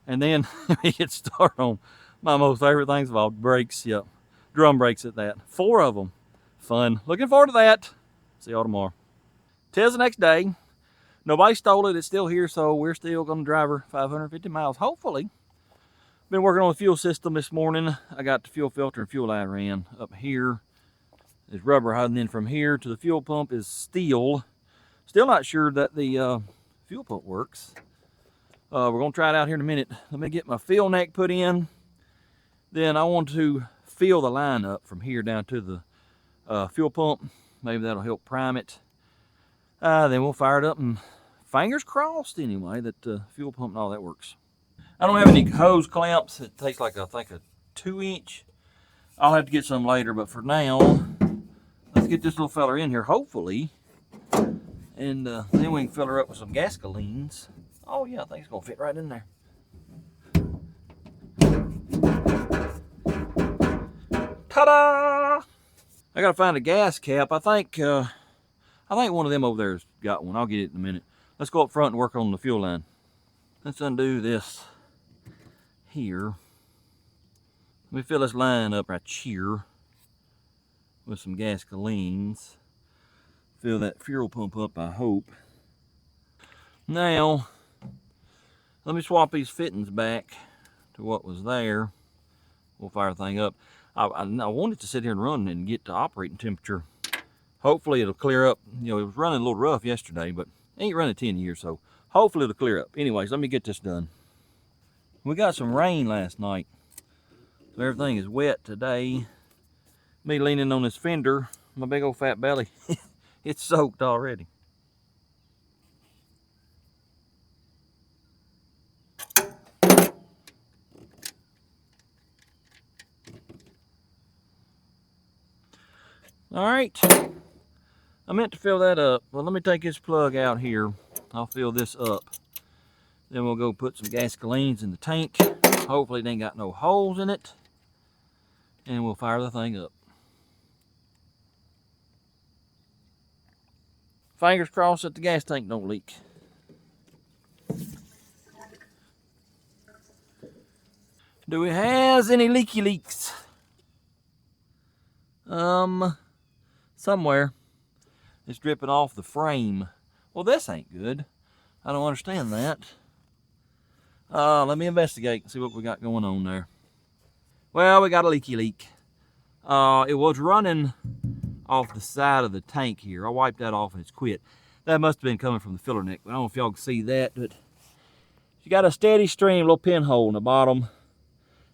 S1: And then we get started on my most favorite things of all, brakes. Yep, drum brakes at that. 4 of them. Fun. Looking forward to that. See y'all tomorrow. Tis the next day. Nobody stole it. It's still here, so we're still going to drive her 550 miles, hopefully. Been working on the fuel system this morning. I got the fuel filter and fuel line ran up here. Is rubber, and then from here to the fuel pump is steel. Still not sure that the fuel pump works. We're going to try it out here in a minute. Let me get my fill neck put in. Then I want to fill the line up from here down to the fuel pump. Maybe that'll help prime it. Then we'll fire it up and fingers crossed anyway that the fuel pump and all that works. I don't have any hose clamps. It takes like, I think, a 2-inch. I'll have to get some later, but for now, let's get this little fella in here, hopefully. And then we can fill her up with some gasolines. Oh yeah, I think it's gonna fit right in there. Ta-da! I gotta find a gas cap. I think one of them over there's got one. I'll get it in a minute. Let's go up front and work on the fuel line. Let's undo this here. Let me fill this line up right here with some gasolines. Fill that fuel pump up, I hope. Now, let me swap these fittings back to what was there. We'll fire the thing up. I wanted to sit here and run and get to operating temperature. Hopefully it'll clear up. You know, it was running a little rough yesterday, but it ain't running 10 years, so hopefully it'll clear up. Anyways, let me get this done. We got some rain last night, so everything is wet today. Me leaning on this fender, my big old fat belly, it's soaked already. All right, I meant to fill that up. Well, let me take this plug out here. I'll fill this up. Then we'll go put some gasolines in the tank. Hopefully it ain't got no holes in it. And we'll fire the thing up. Fingers crossed that the gas tank don't leak. Do we have any leaky leaks? Somewhere. It's dripping off the frame. Well, this ain't good. I don't understand that. Let me investigate and see what we got going on there. Well, we got a leaky leak. It was running off the side of the tank here. I wiped that off and it's quit. That must have been coming from the filler neck. I don't know if y'all can see that, but you got a steady stream, little pinhole in the bottom.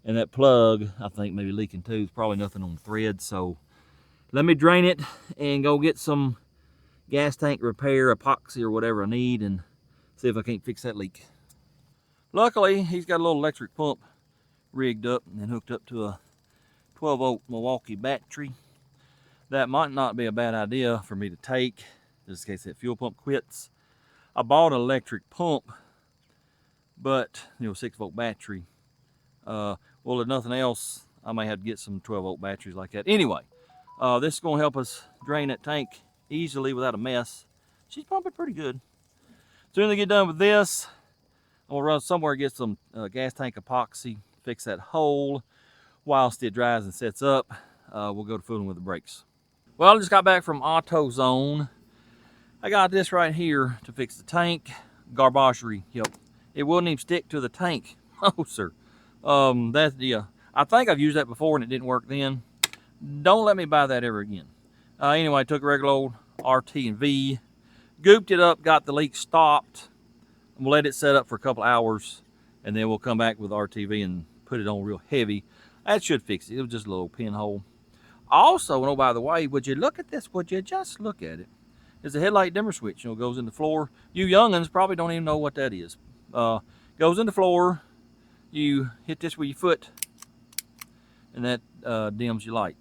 S1: And that plug, I think, maybe leaking too. There's probably nothing on the thread. So let me drain it and go get some gas tank repair, epoxy or whatever I need, and see if I can't fix that leak. Luckily, he's got a little electric pump rigged up and hooked up to a 12-volt Milwaukee battery. That might not be a bad idea for me to take, just in case that fuel pump quits. I bought an electric pump, but, 6-volt battery. Well, if nothing else, I may have to get some 12-volt batteries like that. Anyway, this is going to help us drain that tank easily without a mess. She's pumping pretty good. As soon as I get done with this, I'm going to run somewhere, get some gas tank epoxy, fix that hole. Whilst it dries and sets up, we'll go to fooling with the brakes. Well, I just got back from AutoZone. I got this right here to fix the tank. Garbagerie, yep. It wouldn't even stick to the tank. Oh, sir. I think I've used that before and it didn't work then. Don't let me buy that ever again. Anyway, I took a regular old RT and V, gooped it up, got the leak stopped. We'll let it set up for a couple hours, and then we'll come back with RTV and put it on real heavy. That should fix it. It was just a little pinhole. Also, oh, by the way, would you look at this? Would you just look at it? It's a headlight dimmer switch. Goes in the floor. You youngins probably don't even know what that is. Goes in the floor. You hit this with your foot, and that dims your light.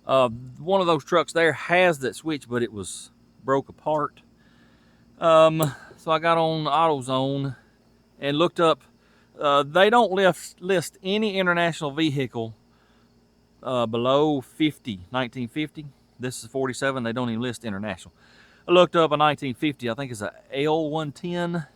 S1: One of those trucks there has that switch, but it was broke apart. So I got on AutoZone and looked up. They don't list any international vehicle below 1950. This is 47. They don't even list international. I looked up a 1950. I think it's a L110,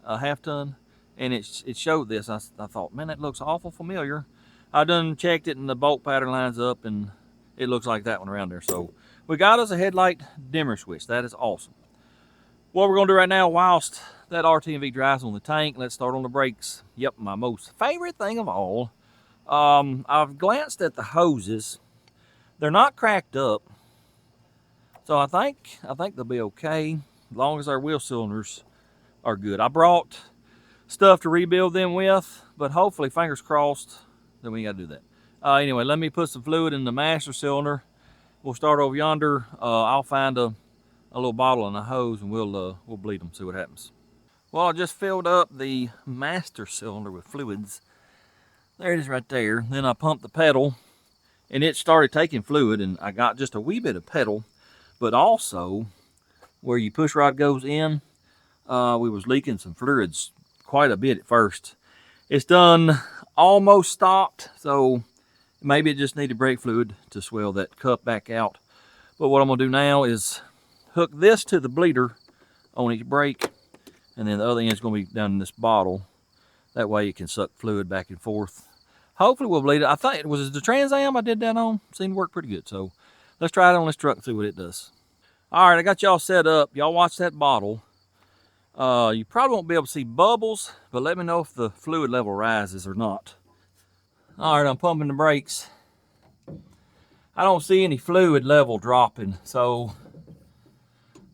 S1: a half ton, and it showed this. I thought, man, that looks awful familiar. I done checked it, and the bolt pattern lines up, and it looks like that one around there. So we got us a headlight dimmer switch. That is awesome. What we're going to do right now, whilst that RTV dries on the tank, let's start on the brakes. Yep, my most favorite thing of all. I've glanced at the hoses. They're not cracked up, so I think they'll be okay as long as our wheel cylinders are good. I brought stuff to rebuild them with, but hopefully, fingers crossed, that we ain't got to do that. Anyway, let me put some fluid in the master cylinder. We'll start over yonder. I'll find a little bottle and a hose, and we'll bleed them, see what happens. Well, I just filled up the master cylinder with fluids. There it is right there. Then I pumped the pedal, and it started taking fluid, and I got just a wee bit of pedal, but also where your push rod goes in, we was leaking some fluids quite a bit at first. It's done almost stopped, so maybe it just needed brake fluid to swell that cup back out. But what I'm gonna do now is hook this to the bleeder on each brake, and then the other end is going to be down in this bottle. That way it can suck fluid back and forth. Hopefully we'll bleed it. I think it was the Trans Am I did that on. Seemed to work pretty good. So let's try it on this truck and see what it does. All right, I got y'all set up. Y'all watch that bottle. You probably won't be able to see bubbles, but let me know if the fluid level rises or not. All right, I'm pumping the brakes. I don't see any fluid level dropping, so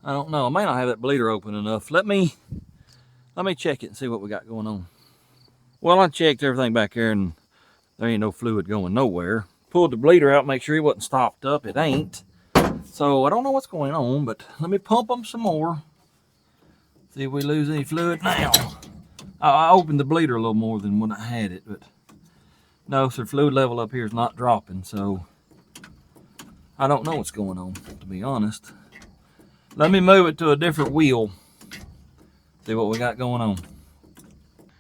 S1: I don't know. I may not have that bleeder open enough. Let me check it and see what we got going on. Well, I checked everything back there and there ain't no fluid going nowhere. Pulled the bleeder out, make sure it wasn't stopped up. It ain't. So I don't know what's going on, but let me pump them some more. See if we lose any fluid now. I opened the bleeder a little more than when I had it, but no, so fluid level up here is not dropping, so I don't know what's going on, to be honest. Let me move it to a different wheel. See what we got going on.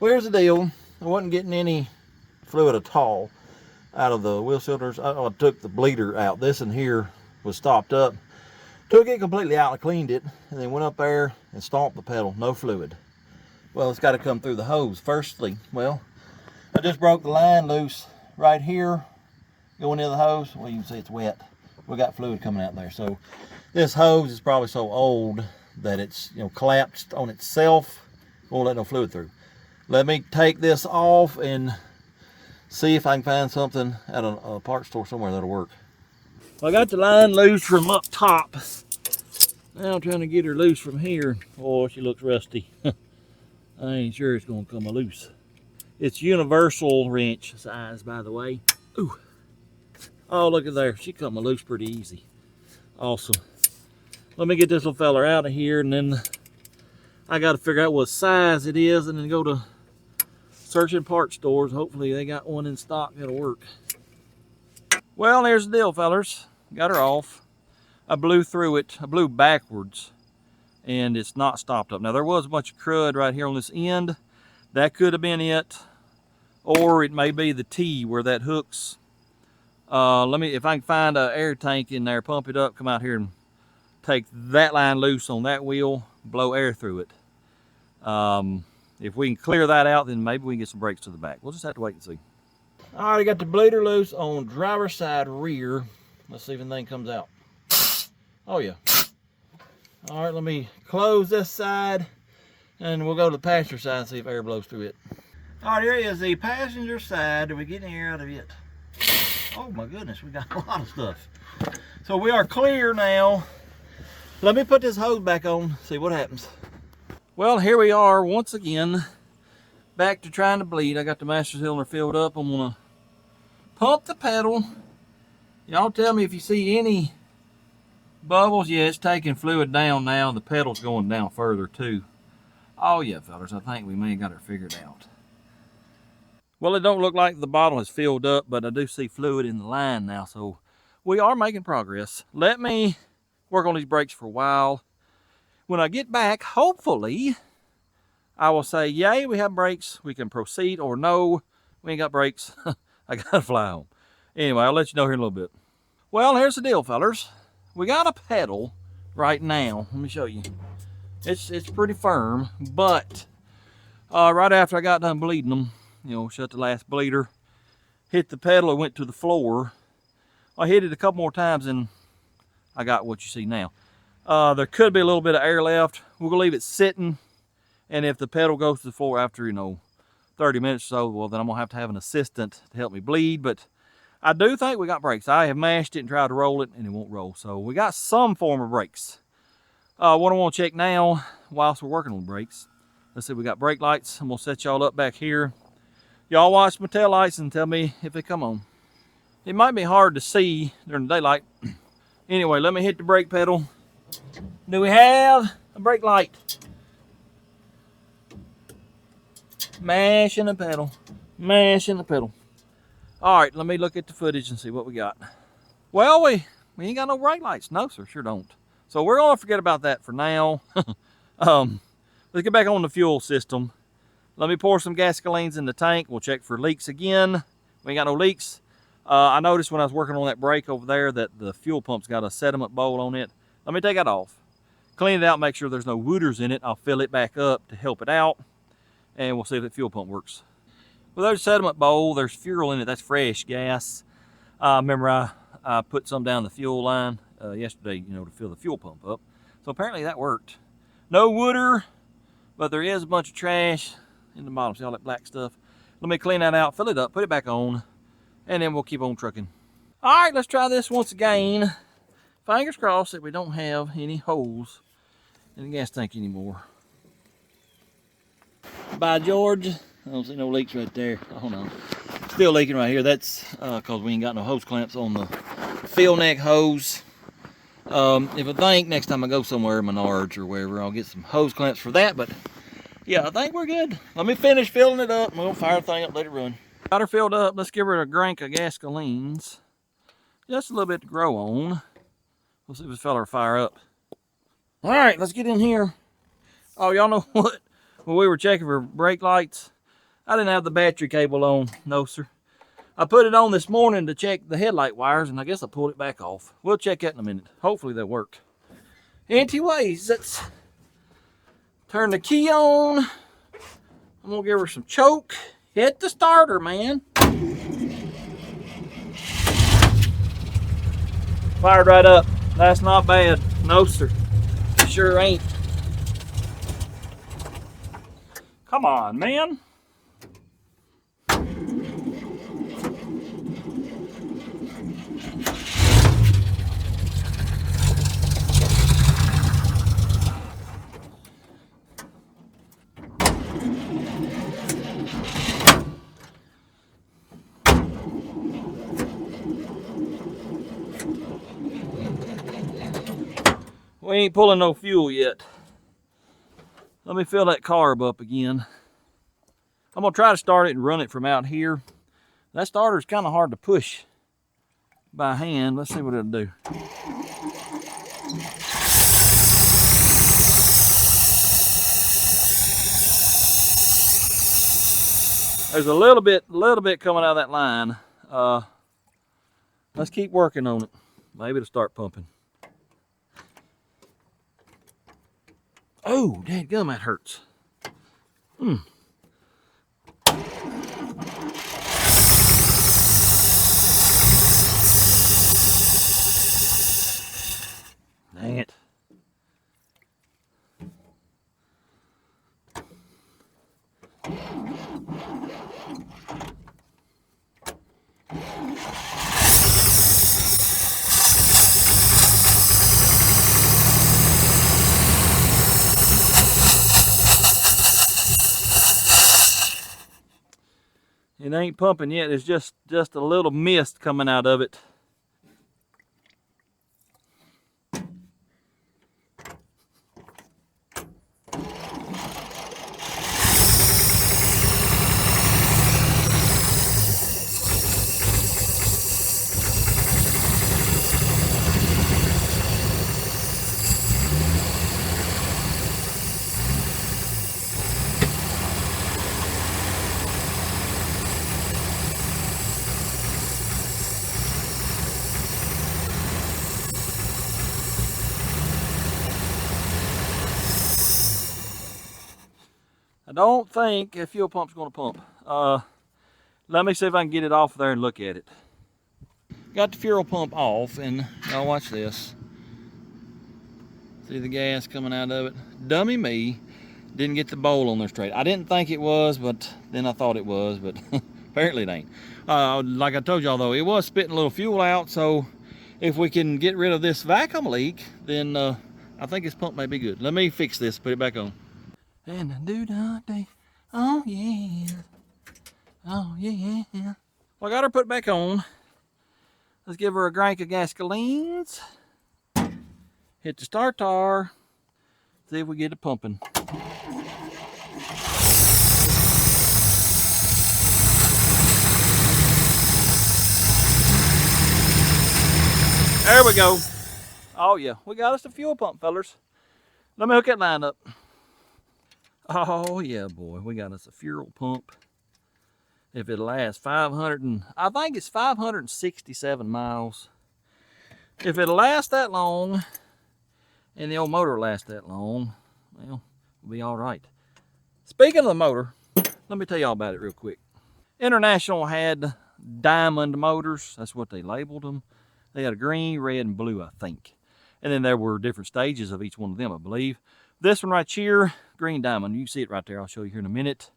S1: Well, here's the deal. I wasn't getting any fluid at all out of the wheel cylinders. I took the bleeder out. This in here was stopped up. Took it completely out and cleaned it, and then went up there and stomped the pedal. No fluid. Well, it's got to come through the hose. Firstly, well, I just broke the line loose right here, going into the hose. Well, you can see it's wet. We got fluid coming out there. So this hose is probably so old that it's, you know, collapsed on itself. Won't let no fluid through. Let me take this off and see if I can find something at a parts store somewhere that'll work. I got the line loose from up top. Now I'm trying to get her loose from here. Oh, she looks rusty. I ain't sure it's gonna come loose. It's universal wrench size, by the way. Ooh. Oh, look at there. She come loose pretty easy. Awesome. Let me get this little fella out of here, and then I got to figure out what size it is, and then go to searching parts stores. Hopefully they got one in stock that'll work. Well, there's the deal, fellers. Got her off. I blew through it. I blew backwards, and it's not stopped up. Now, there was a bunch of crud right here on this end. That could have been it, or it may be the T where that hooks. Let me, if I can find an air tank in there, pump it up, come out here and take that line loose on that wheel, blow air through it. If we can clear that out, then maybe we can get some brakes to the back. We'll just have to wait and see. All right, I got the bleeder loose on driver's side rear. Let's see if anything comes out. Oh yeah. All right, let me close this side and we'll go to the passenger side and see if air blows through it. All right, here is the passenger side. Are we getting air out of it? Oh my goodness, we got a lot of stuff. So we are clear now. Let me put this hose back on, see what happens. Well, here we are once again, back to trying to bleed. I got the master cylinder filled up. I'm gonna pump the pedal. Y'all tell me if you see any bubbles. Yeah, it's taking fluid down now. The pedal's going down further too. Oh yeah, fellas, I think we may have got it figured out. Well, it don't look like the bottle has filled up, but I do see fluid in the line now, so we are making progress. Let me work on these brakes for a while. When I get back, hopefully, I will say, yay, we have brakes, we can proceed, or no, we ain't got brakes, I gotta fly home. Anyway, I'll let you know here in a little bit. Well, here's the deal, fellers. We got a pedal right now. Let me show you. It's pretty firm, but right after I got done bleeding them, you know, shut the last bleeder, hit the pedal, it went to the floor. I hit it a couple more times and I got what you see now. There could be a little bit of air left. We're gonna leave it sitting, and if the pedal goes to the floor after, you know, 30 minutes or so, well, then I'm gonna have to have an assistant to help me bleed. But I do think we got brakes. I have mashed it and tried to roll it and it won't roll. So we got some form of brakes. What I want to check now whilst we're working on the brakes, let's see, we got brake lights. I'm gonna set y'all up back here. Y'all watch my tail lights and tell me if they come on. It might be hard to see during the daylight. Anyway, let me hit the brake pedal. Do we have a brake light? Mashing the pedal, mashing the pedal. All right, let me look at the footage and see what we got. Well, we ain't got no brake lights. No, sir, sure don't. So we're gonna forget about that for now. Let's get back on the fuel system. Let me pour some gasolines in the tank. We'll check for leaks again. We ain't got no leaks. I noticed when I was working on that brake over there that the fuel pump's got a sediment bowl on it. Let me take that off. Clean it out, make sure there's no wooters in it. I'll fill it back up to help it out, and we'll see if the fuel pump works. Well, there's a sediment bowl, there's fuel in it, that's fresh gas. Remember I put some down the fuel line yesterday, you know, to fill the fuel pump up. So apparently that worked. No wooter, but there is a bunch of trash in the bottom. See all that black stuff? Let me clean that out, fill it up, put it back on, and then we'll keep on trucking. All right, let's try this once again. Fingers crossed that we don't have any holes in the gas tank anymore. By George, I don't see no leaks right there. Oh no, still leaking right here. That's because we ain't got no hose clamps on the fill neck hose. If I think next time I go somewhere, Menards or wherever, I'll get some hose clamps for that. But yeah, I think we're good. Let me finish filling it up. I'm gonna fire the thing up, let it run. Got her filled up. Let's give her a drink of gasolines. Just a little bit to grow on. We'll see if this fella will fire up. All right, let's get in here. Oh, y'all know what? When we were checking for brake lights, I didn't have the battery cable on. No, sir. I put it on this morning to check the headlight wires, and I guess I pulled it back off. We'll check that in a minute. Hopefully that worked. Anyways, let's turn the key on. I'm gonna give her some choke. Hit the starter, man. Fired right up. That's not bad. No, sir. It sure ain't. Come on, man. We ain't pulling no fuel yet. Let me fill that carb up again. I'm gonna try to start it and run it from out here. That starter is kind of hard to push by hand. Let's see what it'll do. There's a little bit coming out of that line. Let's keep working on it. Maybe it'll start pumping. Oh, dadgum, that hurts. Dang it. It ain't pumping yet. It's just a little mist coming out of it. I don't think a fuel pump's gonna pump. Let me see if I can get it off there and look at it. Got the fuel pump off, and now watch this. See the gas coming out of it? Dummy me, didn't get the bowl on there straight. I didn't think it was, but then I thought it was, but apparently it ain't. Like I told y'all though, it was spitting a little fuel out, so if we can get rid of this vacuum leak, then I think this pump may be good. Let me fix this, put it back on. And do that day. Oh yeah. Oh yeah. Well, I got her put back on. Let's give her a drink of gasolines. Hit the starter. See if we get it pumping. There we go. Oh yeah, we got us a fuel pump, fellers. Let me hook that line up. Oh yeah, boy, we got us a fuel pump. If it lasts 500 and, I think it's 567 miles. If it'll last that long, and the old motor lasts that long, well, we'll be all right. Speaking of the motor, let me tell y'all about it real quick. International had diamond motors. That's what they labeled them. They had a green, red, and blue, I think. And then there were different stages of each one of them, I believe. This one right here, green diamond. You can see it right there. I'll show you here in a minute.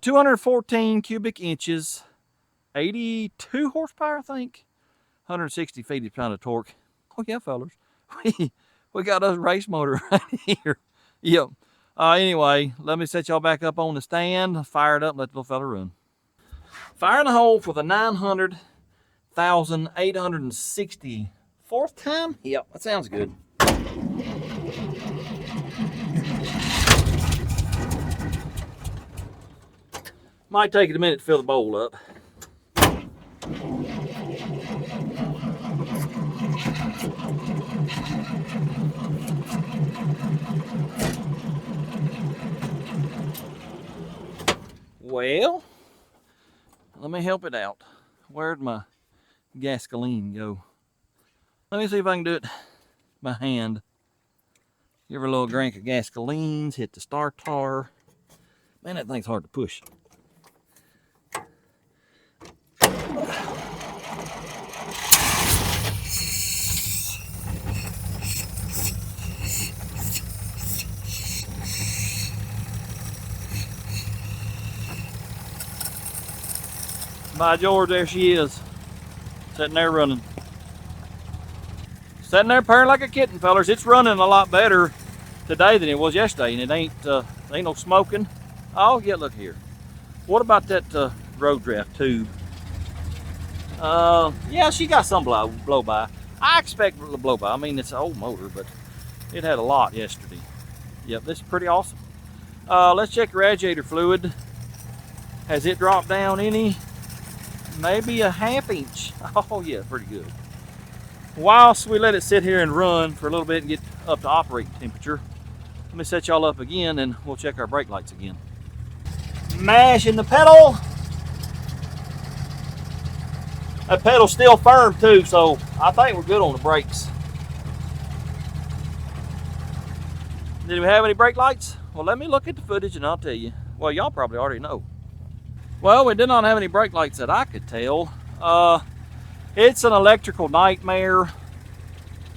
S1: 214 cubic inches, 82 horsepower, I think. 160 feet-pound of torque. Oh yeah, fellas, we got us race motor right here. Yep. Anyway, let me set y'all back up on the stand, fire it up, and let the little fella run. Firing the hole for the 900,864th time. Yep, that sounds good. Might take it a minute to fill the bowl up. Well, let me help it out. Where'd my gasoline go? Let me see if I can do it by hand. Give her a little drink of gasolines, hit the starter. Man, that thing's hard to push. By George, there she is, sitting there running. Sitting there purring like a kitten, fellers. It's running a lot better today than it was yesterday, and it ain't no smoking. Oh, yeah, look here. What about that road draft tube? Yeah, she got some blow by. I expect it to blow by. I mean, it's an old motor, but it had a lot yesterday. Yep, this is pretty awesome. Let's check the radiator fluid. Has it dropped down any? Maybe a ½ inch. Oh yeah, pretty good. Whilst we let it sit here and run for a little bit and get up to operating temperature, let me set y'all up again and we'll check our brake lights again. Mashing the pedal. That pedal's still firm too, so I think we're good on the brakes. Did we have any brake lights? Well, let me look at the footage and I'll tell you. Well, y'all probably already know. Well, we did not have any brake lights that I could tell. It's an electrical nightmare.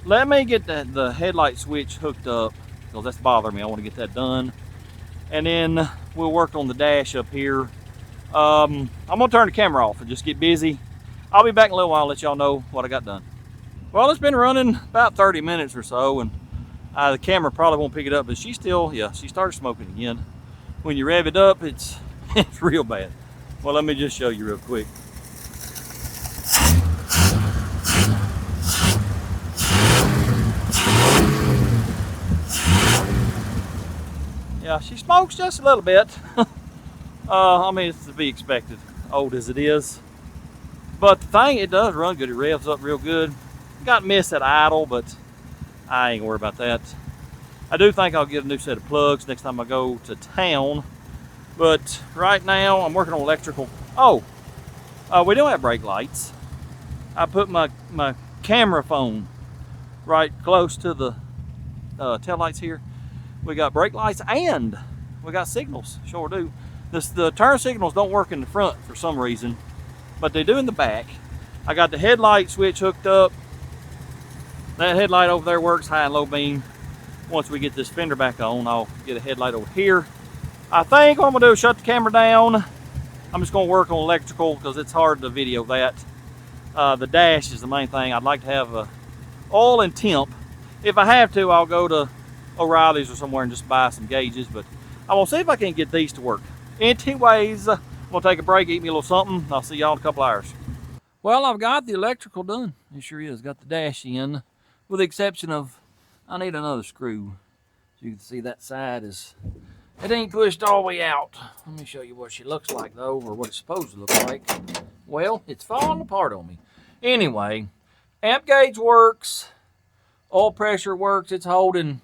S1: Let me get the headlight switch hooked up because that's bothering me. I want to get that done. And then we'll work on the dash up here. I'm gonna turn the camera off and just get busy. I'll be back in a little while and let y'all know what I got done. Well, it's been running about 30 minutes or so, and the camera probably won't pick it up, but she started smoking again. When you rev it up, it's real bad. Well, let me just show you real quick. Yeah, she smokes just a little bit. I mean, it's to be expected, old as it is. But the thing, it does run good. It revs up real good. Got missed at idle, but I ain't gonna worry about that. I do think I'll get a new set of plugs next time I go to town. But right now, I'm working on electrical. Oh, we don't have brake lights. I put my camera phone right close to the tail lights here. We got brake lights and we got signals, sure do. The turn signals don't work in the front for some reason, but they do in the back. I got the headlight switch hooked up. That headlight over there works high and low beam. Once we get this fender back on, I'll get a headlight over here. I think what I'm gonna do is shut the camera down. I'm just gonna work on electrical because it's hard to video that. The dash is the main thing. I'd like to have oil and temp. If I have to, I'll go to O'Reilly's or somewhere and just buy some gauges, but I will see if I can get these to work. Anyways, I'm gonna take a break, eat me a little something. I'll see y'all in a couple hours. Well, I've got the electrical done. It sure is. Got the dash in, with the exception of I need another screw. So you can see that side is, it ain't pushed all the way out. Let me show you what she looks like though, or what it's supposed to look like. Well, it's falling apart on me. Anyway, amp gauge works, oil pressure works. It's holding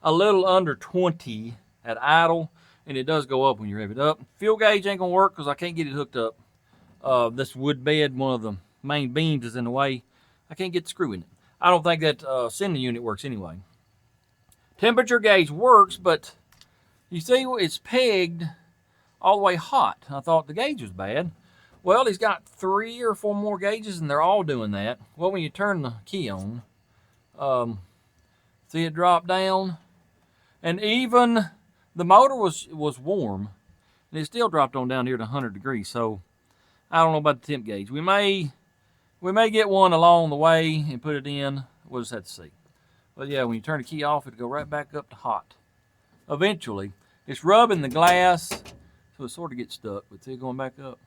S1: a little under 20 at idle, and it does go up when you rev it up. Fuel gauge ain't gonna work because I can't get it hooked up. This wood bed, one of the main beams is in the way. I can't get the screw in it. I don't think that sending unit works anyway. Temperature gauge works, but you see it's pegged all the way hot. I thought the gauge was bad. Well, he's got 3 or 4 more gauges and they're all doing that. Well, when you turn the key on, see it drop down? And even the motor was warm and it still dropped on down here to 100 degrees. So I don't know about the temp gauge. We may We may get one along the way and put it in. We'll just have to see. But yeah, when you turn the key off, it'll go right back up to hot. Eventually. It's rubbing the glass, so it sort of gets stuck, but it's going back up.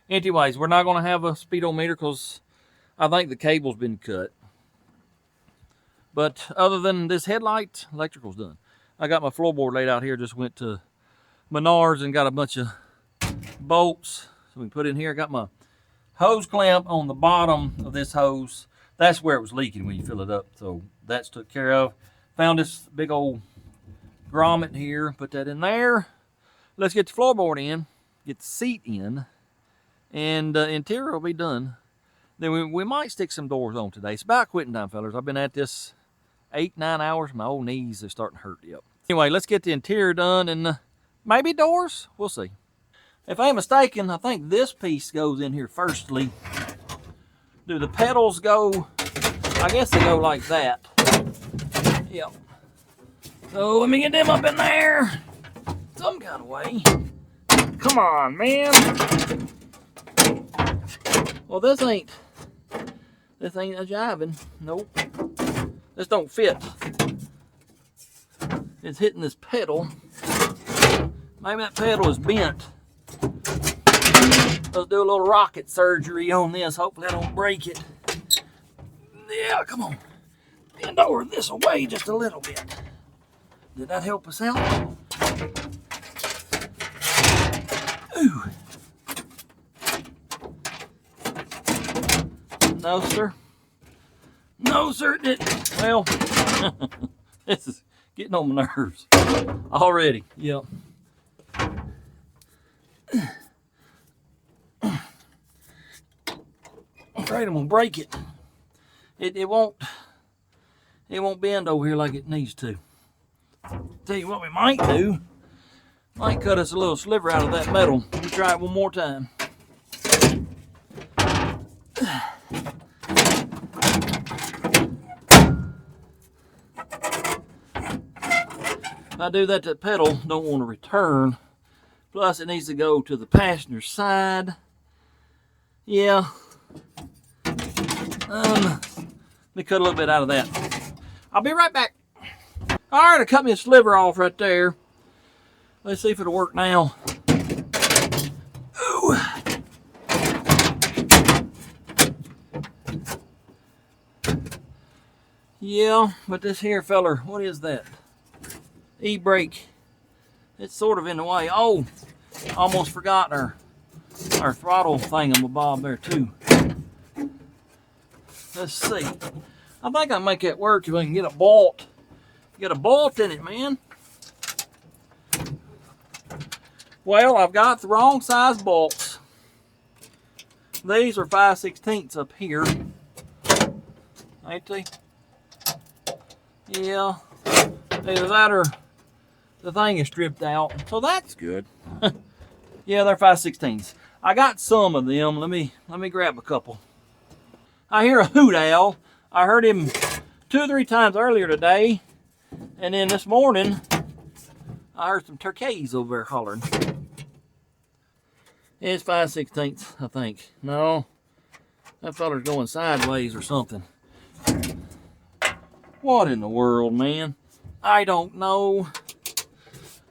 S1: Anyways, we're not going to have a speedometer because I think the cable's been cut. But other than this headlight, electrical's done. I got my floorboard laid out here. Just went to Menards and got a bunch of bolts so we can put in here. I got my hose clamp on the bottom of this hose. That's where it was leaking when you fill it up, so that's took care of. Found this big old grommet here, put that in there. Let's get the floorboard in, get the seat in, and interior will be done. Then we might stick some doors on today. It's about quitting time, fellas. I've been at this 8-9 hours. My old knees are starting to hurt. Yep. Anyway, let's get the interior done and maybe doors. We'll see. If I ain't mistaken, I think this piece goes in here firstly. Do the pedals go? I guess they go like that. Yep. So let me get them up in there some kind of way. Come on, man. Well, this ain't a jiving. Nope. This don't fit. It's hitting this pedal. Maybe that pedal is bent. Let's do a little rocket surgery on this. Hopefully I don't break it. Yeah, come on. Bend over this away just a little bit. Did that help us out? Ooh. No, sir. No, sir, it didn't. Well, this is getting on my nerves already. Yep. I'm afraid I'm gonna break it. It won't bend over here like it needs to. Tell you what we might do. Might cut us a little sliver out of that metal. Let me try it one more time. If I do that, that pedal don't want to return. Plus it needs to go to the passenger side. Yeah. Let me cut a little bit out of that. I'll be right back. All right, I cut me a sliver off right there. Let's see if it'll work now. Ooh. Yeah, but this here feller, what is that? E-brake. It's sort of in the way. Oh, almost forgot our throttle thingamabob there too. Let's see. I think I can make that work if I can get a bolt. Get a bolt in it, man. Well, I've got the wrong size bolts. These are 5/16 up here. Ain't they? Yeah. Either that or the thing is stripped out. So that's good. Yeah, they're 5/16. I got some of them. Let me grab a couple. I hear a hoot owl. I heard him 2 or 3 times earlier today. And then this morning, I heard some turkeys over there hollering. It's 5/16, I think. No, that feller's going sideways or something. What in the world, man? I don't know.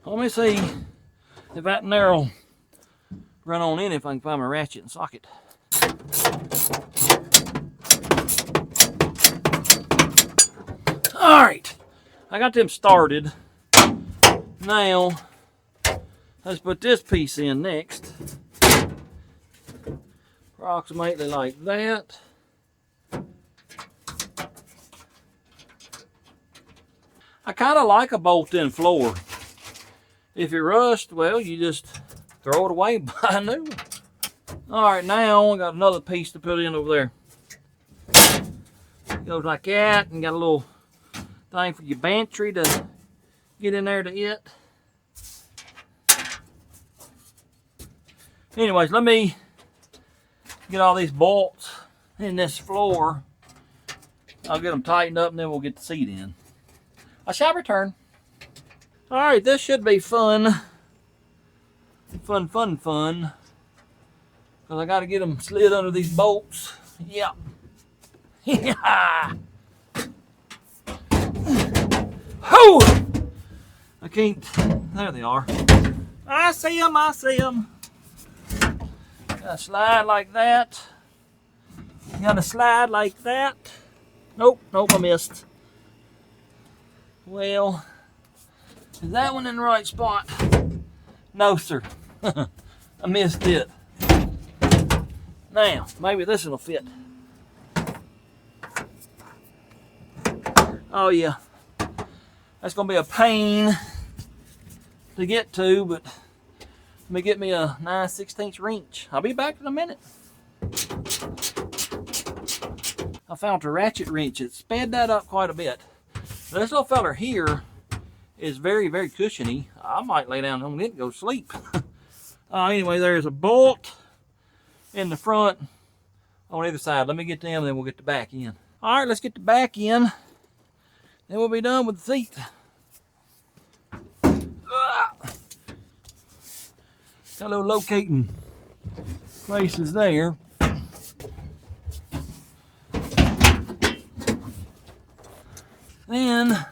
S1: Let me see if that narrow run on in if I can find my ratchet and socket. All right, I got them started. Now, let's put this piece in next. Approximately like that. I kind of like a bolt-in floor. If it rusts, well, you just throw it away and buy a new one. All right, now I got another piece to put in over there. It goes like that, and got a little thing for your bantry to get in there to it. Anyways, let me get all these bolts in this floor. I'll get them tightened up and then we'll get the seat in. I shall return. All right, this should be fun. Fun. Because I got to get them slid under these bolts. Yeah. Yeah. Ho! I can't. There they are. I see them. I see them. Gotta slide like that. Gotta slide like that. Nope. Nope. I missed. Well, is that one in the right spot? No, sir. I missed it. Now, maybe this one will fit. Oh, yeah. That's going to be a pain to get to, but let me get me a 9/16 wrench. I'll be back in a minute. I found a ratchet wrench. It sped that up quite a bit. This little feller here is very, very cushiony. I might lay down on it and go to sleep. Anyway, there's a bolt in the front on either side. Let me get them, then we'll get the back in. All right, let's get the back in. Then we'll be done with the seat. Got a little locating places there. Then,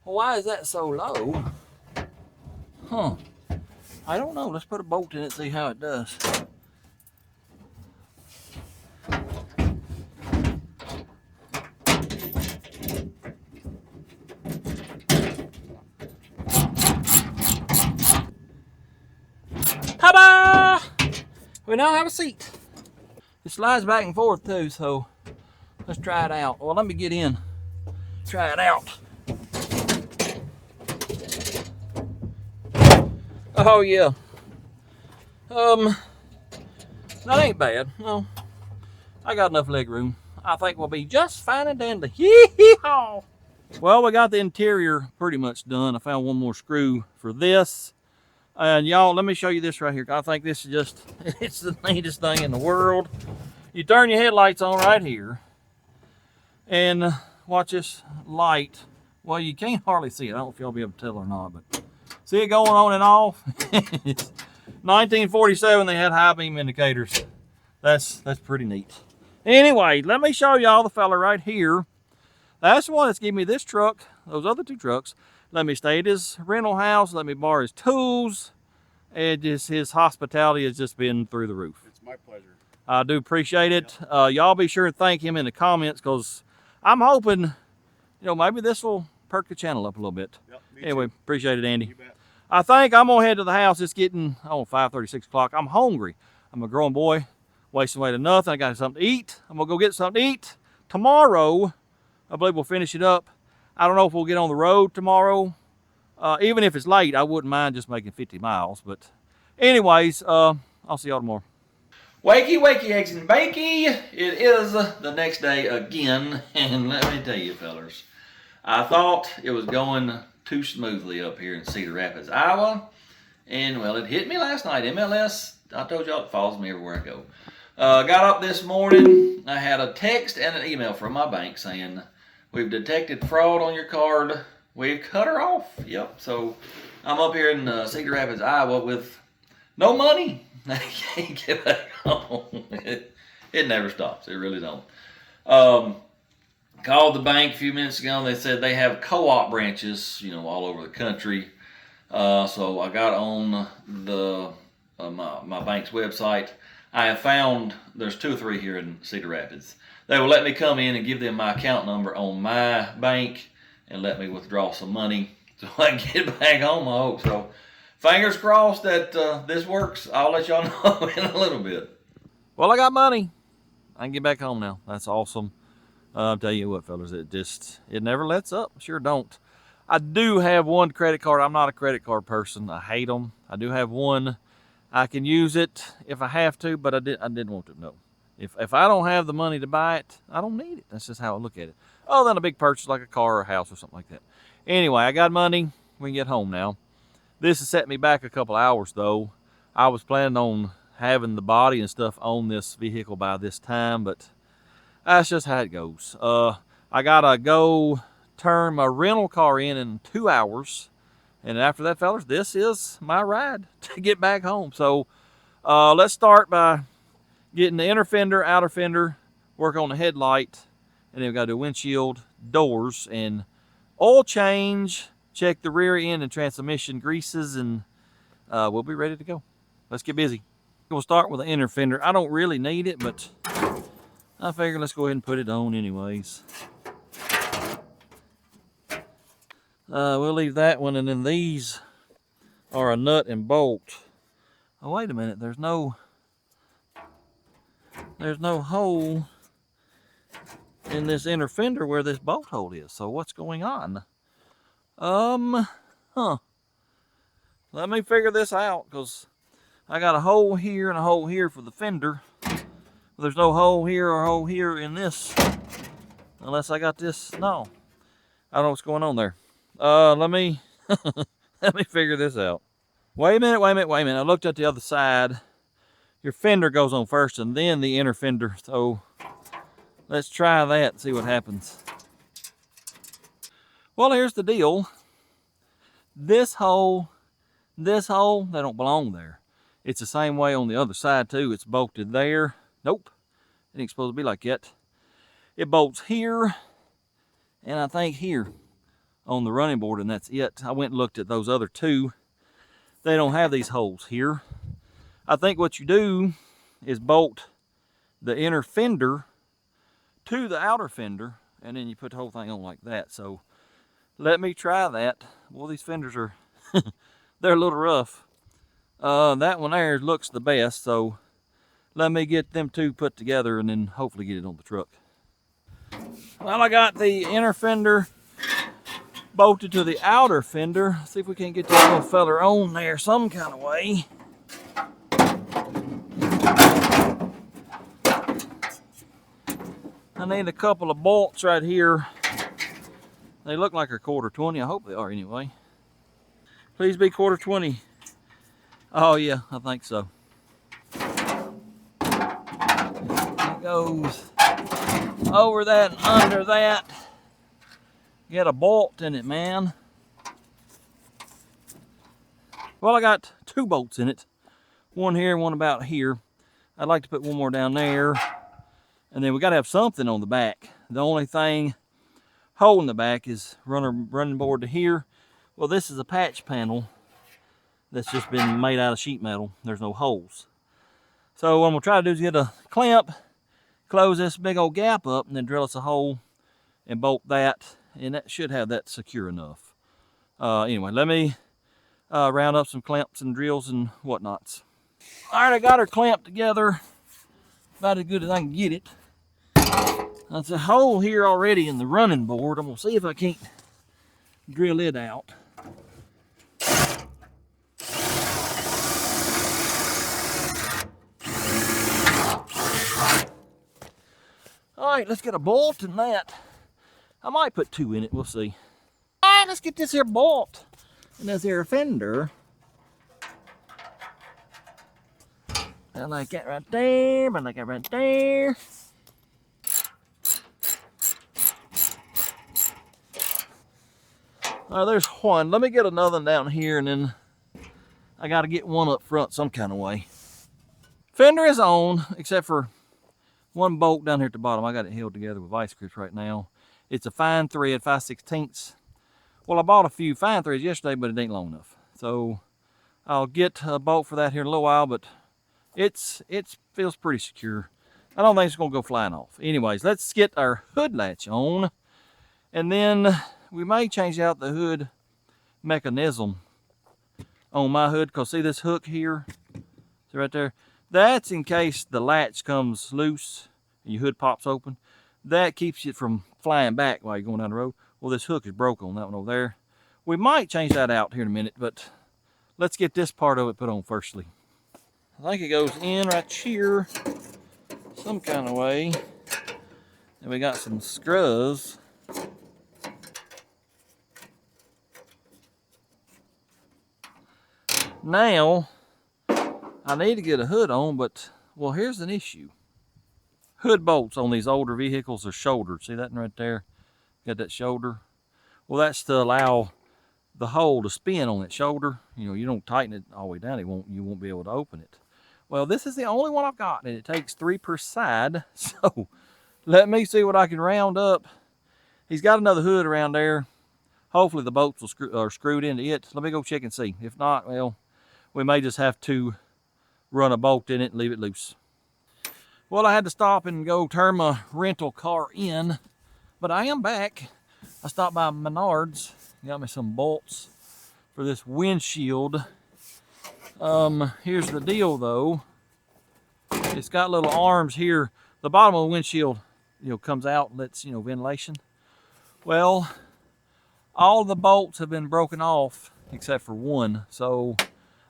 S1: why is that so low? Huh. I don't know. Let's put a bolt in it and see how it does. Ta-da! We now have a seat. It slides back and forth too, so let's try it out. Well, let me get in. Try it out. Oh yeah. That ain't bad. No, I got enough leg room. I think we'll be just fine and dandy. Yee-haw! Well, we got the interior pretty much done. I found one more screw for this. And y'all, let me show you this right here. I think this is just, it's the neatest thing in the world. You turn your headlights on right here. And watch this light. Well, you can't hardly see it. I don't know if y'all be able to tell or not, but see it going on and off? 1947, they had high beam indicators. That's pretty neat. Anyway, let me show y'all the fella right here. That's the one that's giving me this truck, those other two trucks. Let me stay at his rental house, let me borrow his tools. And just his hospitality has just been through the roof.
S2: It's my pleasure.
S1: I do appreciate it. Y'all be sure to thank him in the comments, because I'm hoping, you know, maybe this will perk the channel up a little bit.
S2: Yep,
S1: anyway,
S2: too.
S1: Appreciate it, Andy.
S2: You bet.
S1: I think I'm gonna head to the house. It's getting 5:30, 6 o'clock. I'm hungry. I'm a grown boy, wasting away to nothing. I got something to eat. I'm gonna go get something to eat. Tomorrow, I believe we'll finish it up. I don't know if we'll get on the road tomorrow. Even if it's late, I wouldn't mind just making 50 miles. But anyways, I'll see y'all tomorrow. Wakey, wakey, eggs and bakey. It is the next day again. And let me tell you, fellers, I thought it was going too smoothly up here in Cedar Rapids, Iowa. And, well, it hit me last night. MLS, I told y'all, it follows me everywhere I go. Got up this morning. I had a text and an email from my bank saying, we've detected fraud on your card. We've cut her off. Yep. So I'm up here in Cedar Rapids, Iowa with no money. I can't get back home. It never stops. It really don't. Called the bank a few minutes ago. And they said they have co-op branches, you know, all over the country. So I got on the my bank's website. I have found there's 2 or 3 here in Cedar Rapids. They will let me come in and give them my account number on my bank and let me withdraw some money so I can get back home, I hope. So fingers crossed that this works. I'll let y'all know in a little bit. Well, I got money. I can get back home now. That's awesome. I'll tell you what, fellas, it never lets up. Sure don't. I do have one credit card. I'm not a credit card person. I hate them. I do have one. I can use it if I have to, but I didn't want to, no. If I don't have the money to buy it, I don't need it. That's just how I look at it. Other than a big purchase like a car or a house or something like that. Anyway, I got money. We can get home now. This has set me back a couple hours, though. I was planning on having the body and stuff on this vehicle by this time, but that's just how it goes. I gotta go turn my rental car in 2 hours. And after that, fellas, this is my ride to get back home. So let's start by getting the inner fender, outer fender, work on the headlight, and then we got to do windshield, doors, and oil change, check the rear end and transmission greases, and we'll be ready to go. Let's get busy. We'll start with the inner fender. I don't really need it, but I figure let's go ahead and put it on anyways. We'll leave that one, and then these are a nut and bolt. Oh, wait a minute, there's no hole in this inner fender where this bolt hole is. So what's going on? Let me figure this out, because I got a hole here and a hole here for the fender. There's no hole here or hole here in this, unless I got this. No, I don't know what's going on there. Let me let me figure this out. Wait a minute. I looked at the other side. Your fender goes on first and then the inner fender. So let's try that and see what happens. Well, here's the deal. This hole, they don't belong there. It's the same way on the other side too. It's bolted there. Nope, it ain't supposed to be like that. It bolts here, and I think here on the running board, and that's it. I went and looked at those other two. They don't have these holes here. I think what you do is bolt the inner fender to the outer fender, and then you put the whole thing on like that. So let me try that. Well, these fenders are, they're a little rough. That one there looks the best, so let me get them two put together and then hopefully get it on the truck. Well, I got the inner fender bolted to the outer fender. See if we can get this little feller on there some kind of way. I need a couple of bolts right here. They look like they're 1/4-20. I hope they are anyway. Please be 1/4-20. Oh yeah, I think so. It goes over that and under that. Get a bolt in it, man. Well, I got 2 bolts in it. One here, one about here. I'd like to put one more down there. And then we got to have something on the back. The only thing holding the back is running board to here. Well, this is a patch panel that's just been made out of sheet metal. There's no holes. So what I'm gonna try to do is get a clamp, close this big old gap up, and then drill us a hole and bolt that, and that should have that secure enough. Anyway, let me round up some clamps and drills and whatnots. All right, I got her clamped together about as good as I can get it. There's a hole here already in the running board. I'm gonna see if I can't drill it out. All right, let's get a bolt in that. I might put 2 in it, we'll see. All right, let's get this here bolt in this here fender. I like that right there, I like that right there. All right, there's one. Let me get another one down here, and then I got to get one up front some kind of way. Fender is on, except for one bolt down here at the bottom. I got it held together with vice grips right now. It's a fine thread, 5/16. Well, I bought a few fine threads yesterday, but it ain't long enough. So I'll get a bolt for that here in a little while, but it feels pretty secure. I don't think it's gonna go flying off. Anyways, let's get our hood latch on, and then we may change out the hood mechanism on my hood, because see this hook here? See right there? That's in case the latch comes loose and your hood pops open. That keeps it from flying back while you're going down the road. Well, this hook is broke on that one over there. We might change that out here in a minute, but let's get this part of it put on firstly. I think it goes in right here some kind of way. And we got some screws. Now, I need to get a hood on, but, well, here's an issue. Hood bolts on these older vehicles are shouldered. See that one right there? Got that shoulder? Well, that's to allow the hole to spin on that shoulder. You know, you don't tighten it all the way down, you won't be able to open it. Well, this is the only one I've got, and it takes 3 per side. So let me see what I can round up. He's got another hood around there. Hopefully the bolts are screwed into it. Let me go check and see. If not, well, we may just have to run a bolt in it and leave it loose. Well, I had to stop and go turn my rental car in, but I am back. I stopped by Menards, got me some bolts for this windshield. Here's the deal though. It's got little arms here. The bottom of the windshield, comes out, lets, ventilation. Well, all the bolts have been broken off except for one. So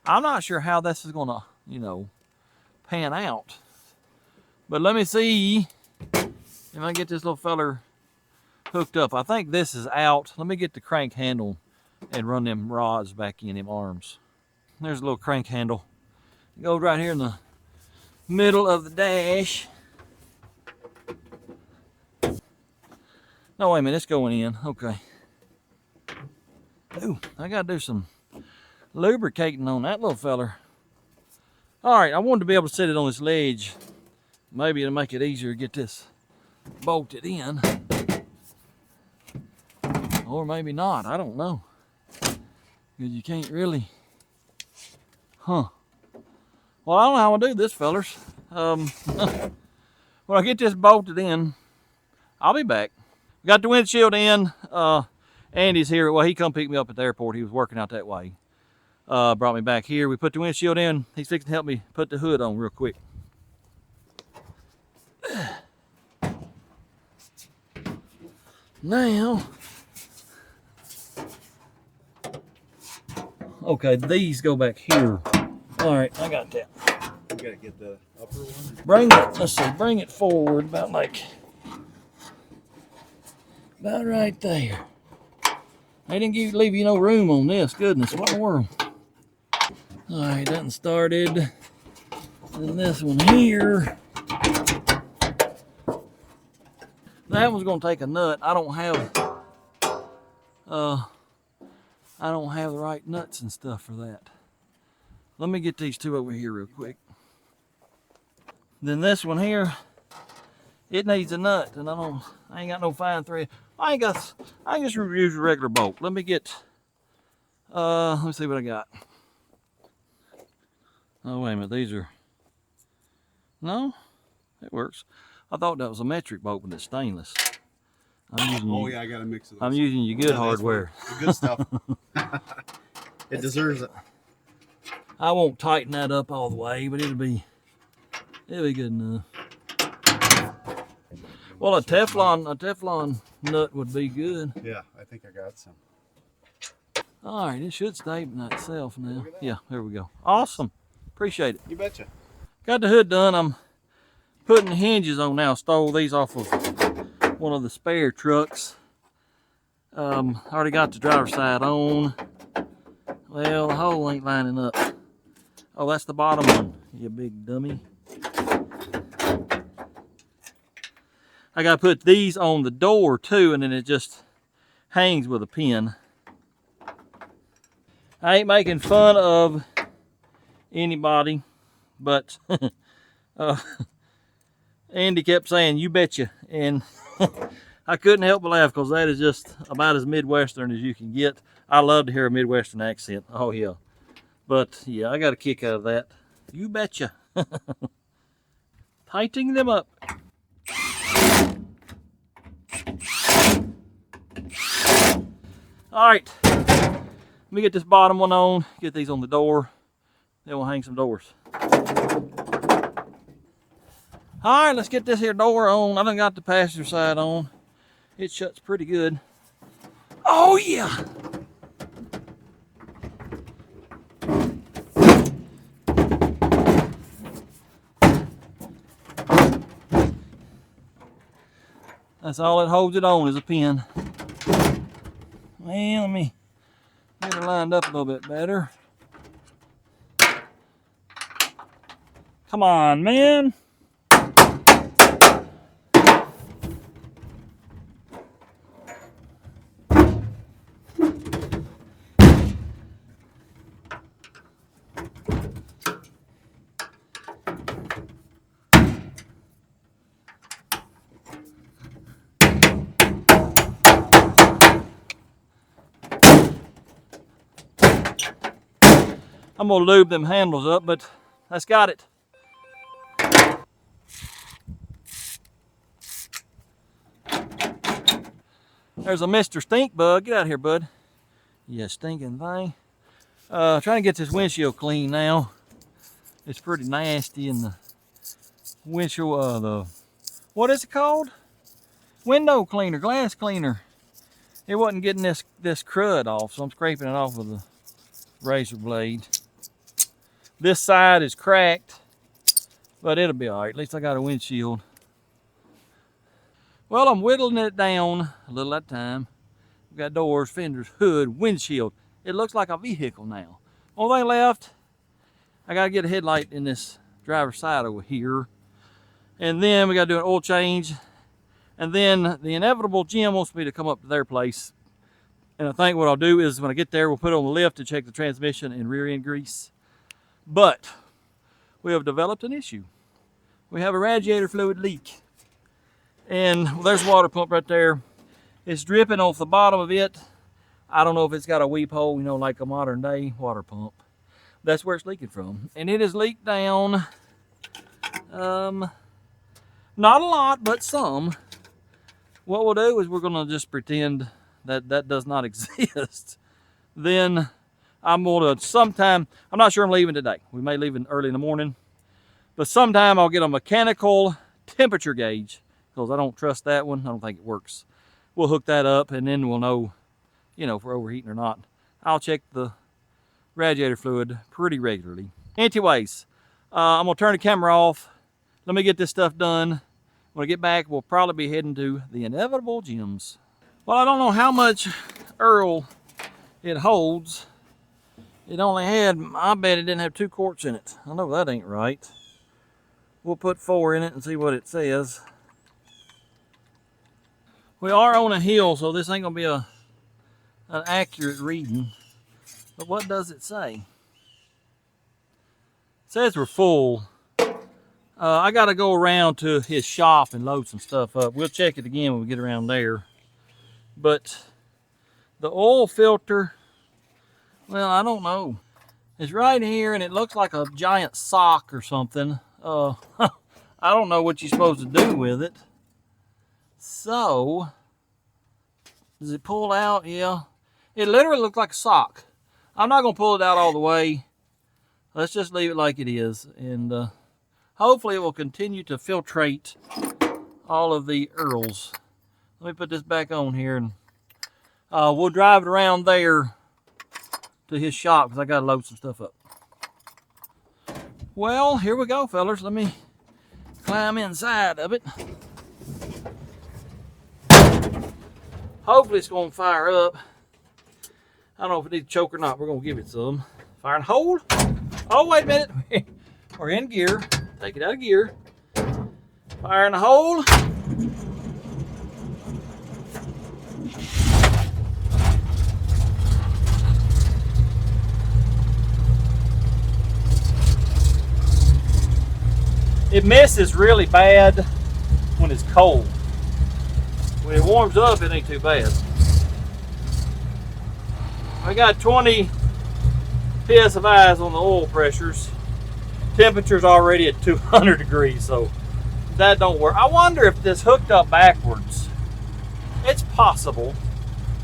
S1: I'm not sure how this is gonna, pan out. But let me see if I can get this little feller hooked up. I think this is out. Let me get the crank handle and run them rods back in them arms. There's a little crank handle. It goes right here in the middle of the dash. No, wait a minute, it's going in. Okay. Ooh, I gotta do some lubricating on that little feller. All right, I wanted to be able to set it on this ledge. Maybe it'll make it easier to get this bolted in. Or maybe not, I don't know. Because you can't really, Well, I don't know how I do this, fellers. When I get this bolted in, I'll be back. Got the windshield in. Andy's here. Well, he come pick me up at the airport. He was working out that way. Brought me back here. We put the windshield in. He's fixing to help me put the hood on real quick. Now, okay, these go back here. All right, I got that.
S2: You gotta get the upper one.
S1: Bring it forward about right there. They didn't leave you no room on this. Goodness, what in the world? All right, that started. And this one here. That one's gonna take a nut. I don't have the right nuts and stuff for that. Let me get these two over here real quick. Then this one here, it needs a nut, and I ain't got no fine thread. I can just use a regular bolt. Let me get, let me see what I got. Oh, wait a minute, these are, no, it works. I thought that was a metric bolt, but it's stainless.
S2: I gotta mix it.
S1: I'm using your good hardware.
S2: The good stuff. It deserves it.
S1: I won't tighten that up all the way, but it'll be good enough. Well, a Teflon nut would be good.
S2: Yeah, I think I got some.
S1: All right, it should straighten itself now. Yeah, there we go. Awesome. Appreciate it.
S2: You betcha.
S1: Got the hood done. I'm putting the hinges on now. Stole these off of one of the spare trucks. Already got the driver's side on. Well, the hole ain't lining up. Oh, that's the bottom one, you big dummy. I gotta put these on the door too, and then it just hangs with a pin. I ain't making fun of anybody, but Andy kept saying, "You betcha," and I couldn't help but laugh because that is just about as Midwestern as you can get. I love to hear a Midwestern accent. Oh yeah, but yeah, I got a kick out of that. You betcha. Tightening them up. All right, let me get this bottom one on, get these on the door, then we'll hang some doors. All right, let's get this here door on. I done got the passenger side on. It shuts pretty good. Oh yeah! That's all that holds it on is a pin. Well, let me get her lined up a little bit better. Come on, man. I'm gonna lube them handles up, but that's got it. There's a Mr. Stink Bug. Get out of here, bud. Yeah, stinking thing. Trying to get this windshield clean now. It's pretty nasty in the windshield, what is it called? Window cleaner, glass cleaner. It wasn't getting this crud off, so I'm scraping it off with a razor blade. This side is cracked, but it'll be all right. At least I got a windshield. Well, I'm whittling it down a little at a time. We've got doors, fenders, hood, windshield. It looks like a vehicle now. Only thing left, I gotta get a headlight in this driver's side over here. And then we gotta do an oil change. And then the inevitable Jim wants me to come up to their place. And I think what I'll do is when I get there, we'll put it on the lift to check the transmission and rear end grease. But we have developed an issue. We have a radiator fluid leak. And there's a water pump right there. It's dripping off the bottom of it. I don't know if it's got a weep hole, you know, like a modern day water pump. That's where it's leaking from. And it has leaked down, not a lot, but some. What we'll do is we're gonna just pretend that that does not exist. Then I'm gonna sometime, I'm not sure I'm leaving today. We may leave early in the morning, but sometime I'll get a mechanical temperature gauge because I don't trust that one. I don't think it works. We'll hook that up and then we'll know, you know, if we're overheating or not. I'll check the radiator fluid pretty regularly. Anyways, I'm gonna turn the camera off. Let me get this stuff done. When I get back, we'll probably be heading to the inevitable Jim's. Well, I don't know how much Earl it holds. It only had, I bet it didn't have 2 quarts in it. I know that ain't right. We'll put 4 in it and see what it says. We are on a hill, so this ain't gonna be an accurate reading. But what does it say? It says we're full. I gotta go around to his shop and load some stuff up. We'll check it again when we get around there. But the oil filter, well, I don't know. It's right here and it looks like a giant sock or something. I don't know what you're supposed to do with it. So, does it pull out? Yeah. It literally looks like a sock. I'm not gonna pull it out all the way. Let's just leave it like it is. And hopefully it will continue to filtrate all of the Earls. Let me put this back on here and we'll drive it around there to his shop because I gotta load some stuff up. Well, here we go, fellas. Let me climb inside of it. Hopefully it's gonna fire up. I don't know if it needs a choke or not. We're gonna give it some. Fire and hold. Oh, wait a minute. We're in gear. Take it out of gear. Fire and hold. It misses really bad when it's cold. When it warms up, it ain't too bad. I got 20 PSIs on the oil pressures. Temperature's already at 200 degrees, so that don't work. I wonder if this hooked up backwards. It's possible.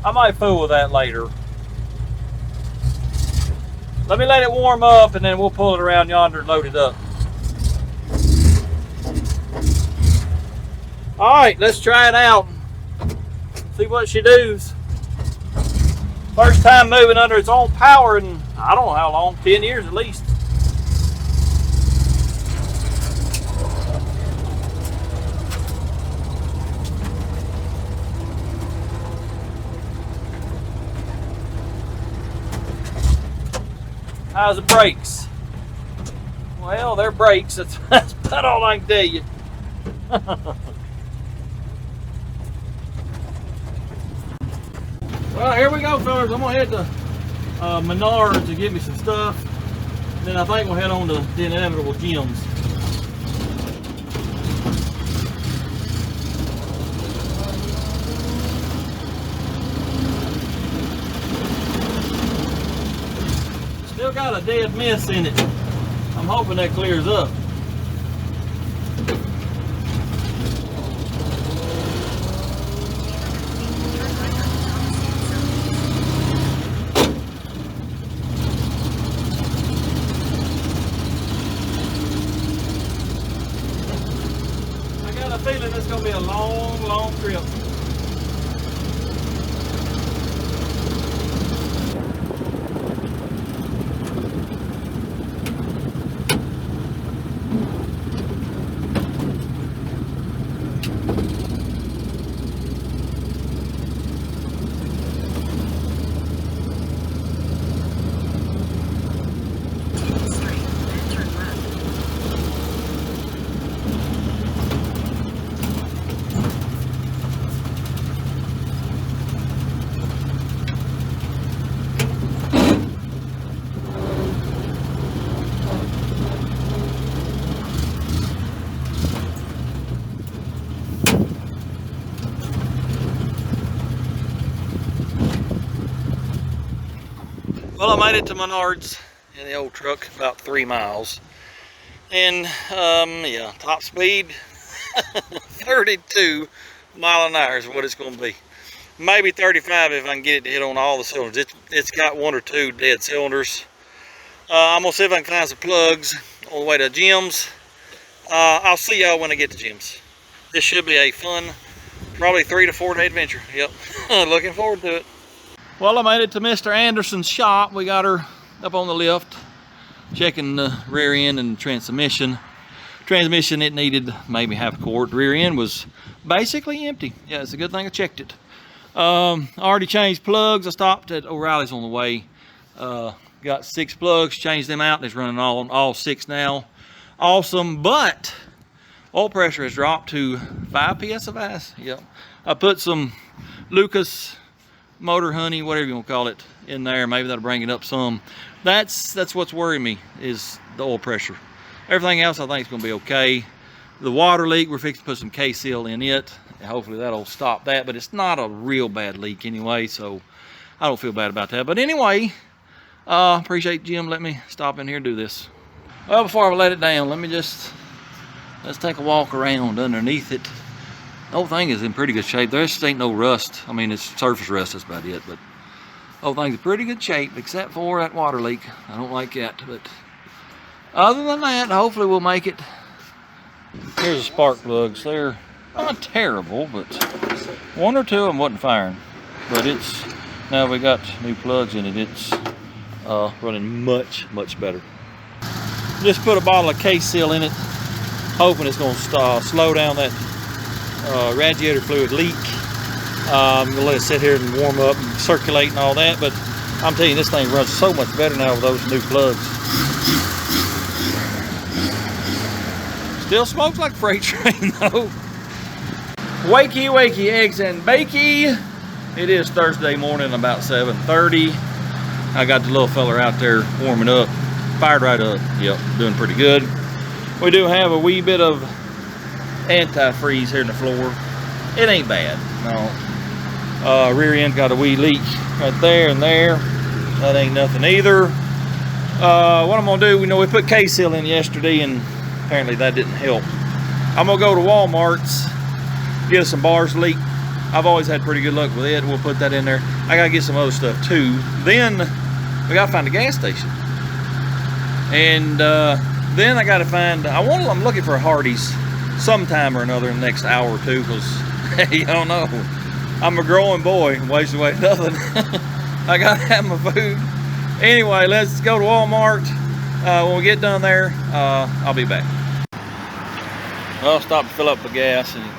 S1: I might fool with that later. Let me let it warm up and then we'll pull it around yonder and load it up. All right, let's try it out. See what she does. First time moving under its own power in, I don't know how long, 10 years at least. How's the brakes? Well, they're brakes. That's about all I can tell you. Well, here we go, fellas. I'm gonna head to Menards to get me some stuff. Then I think we'll head on to the inevitable Jim's. Still got a dead miss in it. I'm hoping that clears up. I got a feeling it's gonna be a long, long trip. Well, I made it to Menards in the old truck, about 3 miles. And, yeah, top speed, 32 mile an hour is what it's going to be. Maybe 35 if I can get it to hit on all the cylinders. It's got 1 or 2 dead cylinders. I'm going to see if I can find some plugs on the way to Jim's. I'll see y'all when I get to Jim's. This should be a fun, probably 3 to 4 day adventure. Yep, looking forward to it. Well, I made it to Mr. Anderson's shop. We got her up on the lift, checking the rear end and transmission. Transmission, it needed maybe half a quart. The rear end was basically empty. Yeah, it's a good thing I checked it. I already changed plugs. I stopped at O'Reilly's on the way. Got 6 plugs, changed them out. It's running all 6 now. Awesome, but oil pressure has dropped to 5 psi. Yep. I put some Lucas motor honey, whatever you want to call it, in there. Maybe that'll bring it up some. That's what's worrying me, is the oil pressure. Everything else I think is going to be okay. The water leak, we're fixing to put some K-Seal in it. Hopefully that'll stop that, but it's not a real bad leak anyway, so I don't feel bad about that. But anyway, appreciate Jim letting me stop in here and do this. Well, before I let it down, let's take a walk around underneath it. The whole thing is in pretty good shape. There just ain't no rust. I mean, it's surface rust, that's about it, but the whole thing's in pretty good shape, except for that water leak. I don't like that, but other than that, hopefully we'll make it. Here's the spark plugs. They're not terrible, but 1 or 2 of them wasn't firing. But now we got new plugs in it. It's running much, much better. Just put a bottle of K-Seal in it, hoping it's going to slow down that radiator fluid leak. I'm gonna let it sit here and warm up and circulate and all that, but I'm telling you, this thing runs so much better now with those new plugs. Still smokes like a freight train though. Wakey, wakey, eggs and bakey. It is Thursday morning, about 7:30. I got the little feller out there warming up, fired right up. Yep, doing pretty good. We do have a wee bit of antifreeze here in the floor. It ain't bad, no. Rear end got a wee leak right there and there. That ain't nothing either. What I'm gonna do, we put K-Seal in yesterday and apparently that didn't help. I'm gonna go to Walmart's, get us some bars leak. I've always had pretty good luck with it. We'll put that in there. I gotta get some other stuff too. Then we gotta find a gas station. And then I gotta find, I'm looking for a Hardee's sometime or another in the next hour or two, because hey, I don't know, I'm a growing boy, wasting away nothing. I gotta have my food. Anyway, let's go to Walmart. When we get done there, I'll be back. Well, stopped to fill up the gas and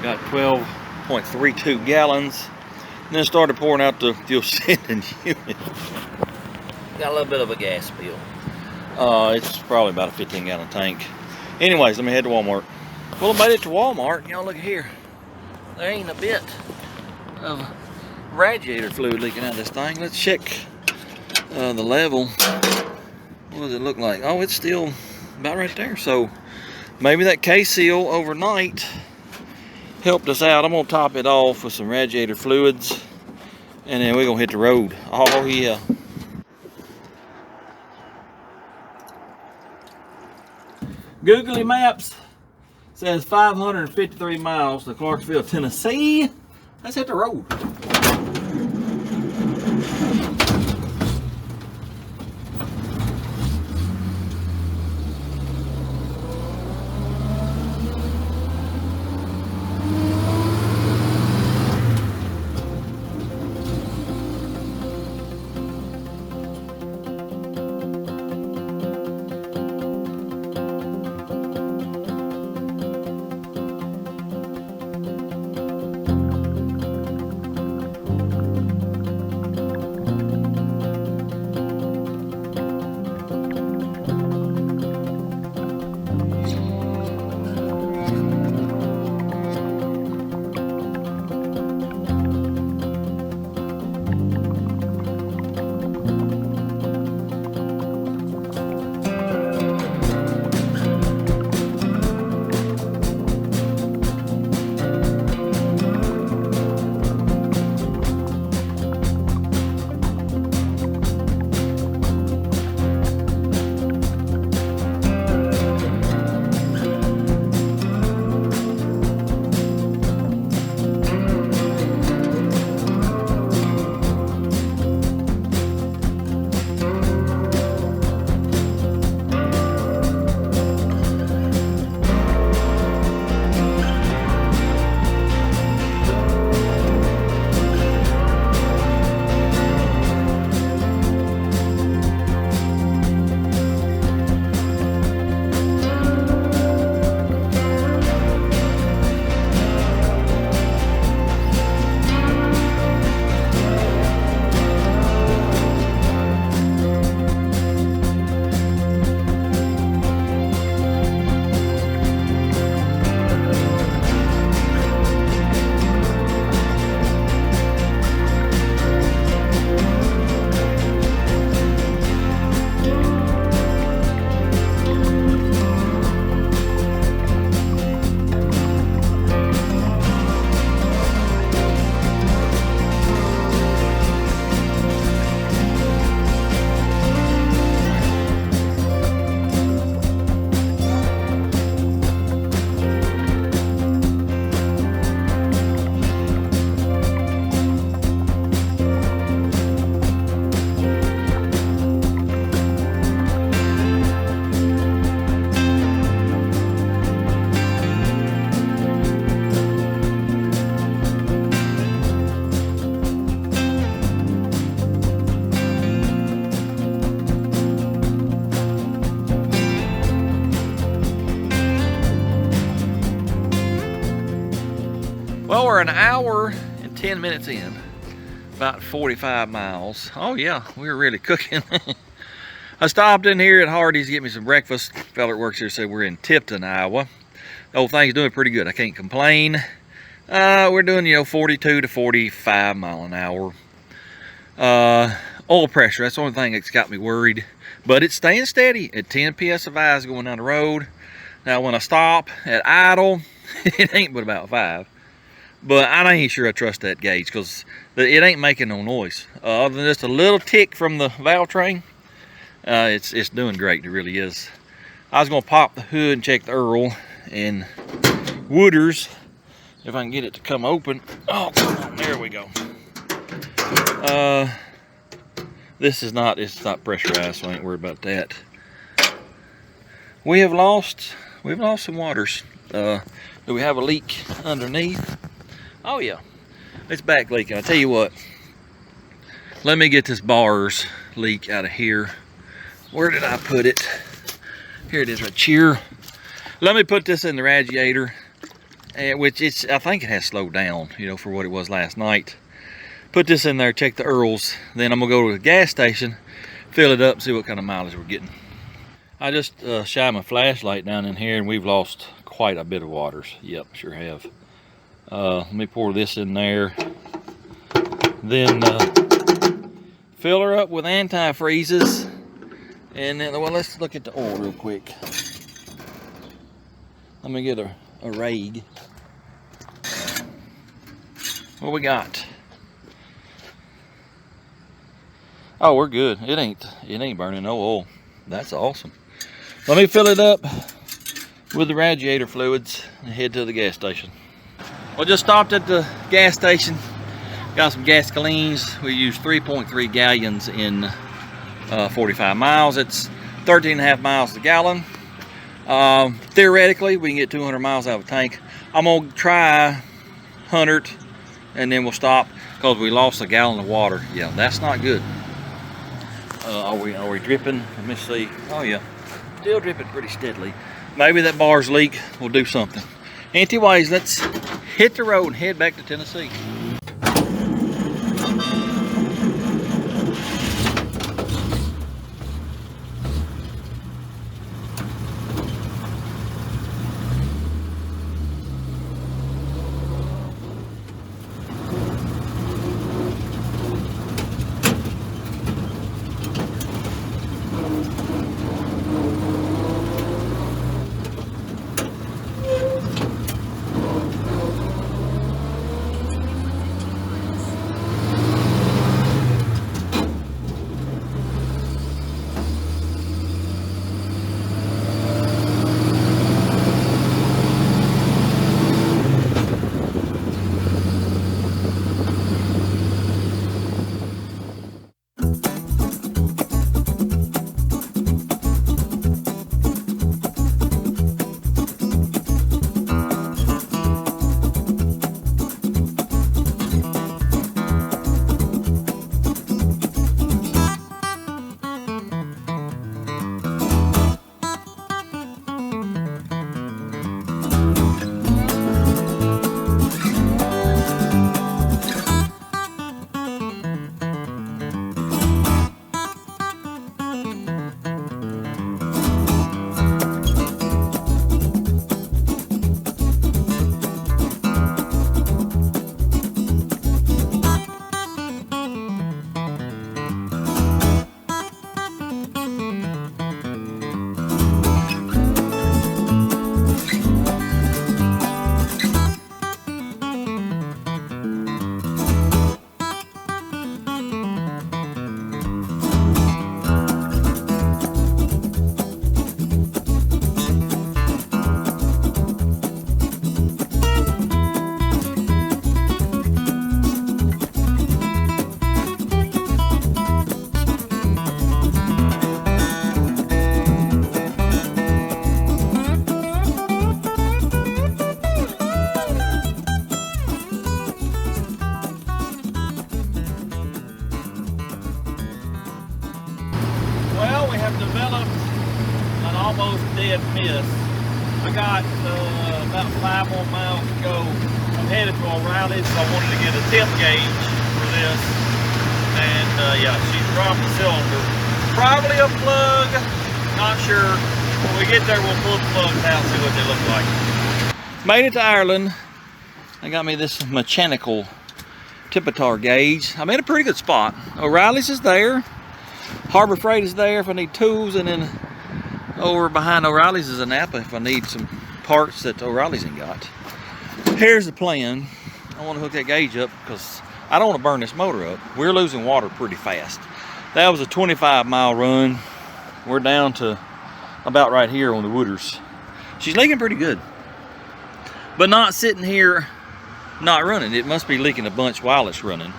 S1: got 12.32 gallons, and then started pouring out the fuel sending unit. Got a little bit of a gas spill. It's probably about a 15-gallon tank. Anyways, let me head to Walmart. Well, I made it to Walmart. Y'all look here. There ain't a bit of radiator fluid leaking out of this thing. Let's check the level. What does it look like? Oh, it's still about right there. So maybe that K-Seal overnight helped us out. I'm gonna top it off with some radiator fluids, and then we're gonna hit the road. Oh yeah. Googly Maps says 553 miles to Clarksville, Tennessee. Let's hit the road. Well, we're an hour and 10 minutes in, about 45 miles. Oh yeah, we're really cooking. I stopped in here at Hardee's to get me some breakfast. The fella that works here said we're in Tipton, Iowa. The whole thing's doing pretty good. I can't complain. We're doing, 42 to 45 mile an hour. Oil pressure, that's the only thing that's got me worried. But it's staying steady at 10 psi going down the road. Now when I stop at idle, it ain't but about 5. But I ain't sure I trust that gauge because it ain't making no noise. Other than just a little tick from the valve train, it's doing great, it really is. I was gonna pop the hood and check the Earl and Wooders, if I can get it to come open. Oh, come on, there we go. It's not pressurized, so I ain't worried about that. We've lost some waters. Do we have a leak underneath? Oh yeah, it's back leaking. I'll tell you what, let me get this bars leak out of here. Where did I put it? Here it is right here. Let me put this in the radiator, which I think it has slowed down, for what it was last night. Put this in there, check the Earls, then I'm gonna go to the gas station, fill it up, see what kind of mileage we're getting. I just shined my flashlight down in here and we've lost quite a bit of waters. Yep, sure have. Let me pour this in there, then fill her up with antifreezes, and then, well, let's look at the oil real quick. Let me get a rag. What we got? Oh, we're good. It ain't burning no oil. That's awesome. Let me fill it up with the radiator fluids and head to the gas station. Well, just stopped at the gas station, got some gasolines. We used 3.3 gallons in 45 miles. It's 13.5 miles a gallon. Theoretically, we can get 200 miles out of a tank. I'm gonna try 100 and then we'll stop because we lost a gallon of water. Yeah, that's not good. Are we dripping? Let me see. Oh yeah, still dripping pretty steadily. Maybe that bar's leak will do something. Anyways, let's hit the road and head back to Tennessee. Well, we have developed an almost dead miss. I got about 5 more miles to go. I'm headed to O'Reilly's. I wanted to get a tip gauge for this. And yeah, she's dropped the cylinder. Probably a plug, not sure. When we get there, we'll pull the plugs out and see what they look like. Made it to Ireland. They got me this mechanical Tipitar gauge. I'm in a pretty good spot. O'Reilly's is there. Harbor Freight is there if I need tools, and then over behind O'Reilly's is a Napa if I need some parts that O'Reilly's ain't got. Here's the plan. I want to hook that gauge up because I don't want to burn this motor up. We're losing water pretty fast. That was a 25-mile run. We're down to about right here on the Wooders. She's leaking pretty good, but not sitting here not running. It must be leaking a bunch while it's running.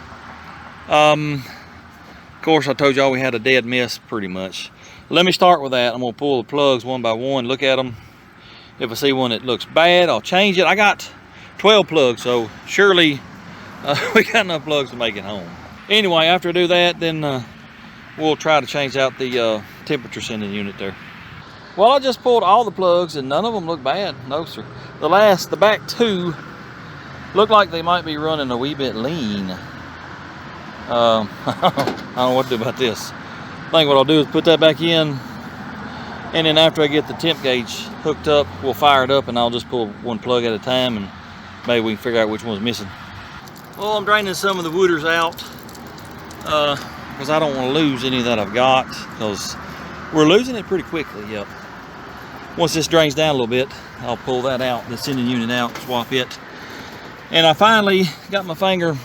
S1: Of course, I told y'all we had a dead miss pretty much. Let me start with that. I'm gonna pull the plugs one by one, look at them. If I see one that looks bad, I'll change it. I got 12 plugs, so surely we got enough plugs to make it home. Anyway, after I do that, then we'll try to change out the temperature sending unit there. Well, I just pulled all the plugs and none of them look bad. No, sir. The back two look like they might be running a wee bit lean. I don't know what to do about this. I think what I'll do is put that back in, and then after I get the temp gauge hooked up, we'll fire it up and I'll just pull one plug at a time and maybe we can figure out which one's missing. Well, I'm draining some of the Wooders out because I don't want to lose any that I've got, because we're losing it pretty quickly. Yep. Once this drains down a little bit, I'll pull that out, the sending unit out, swap it. And I finally got my finger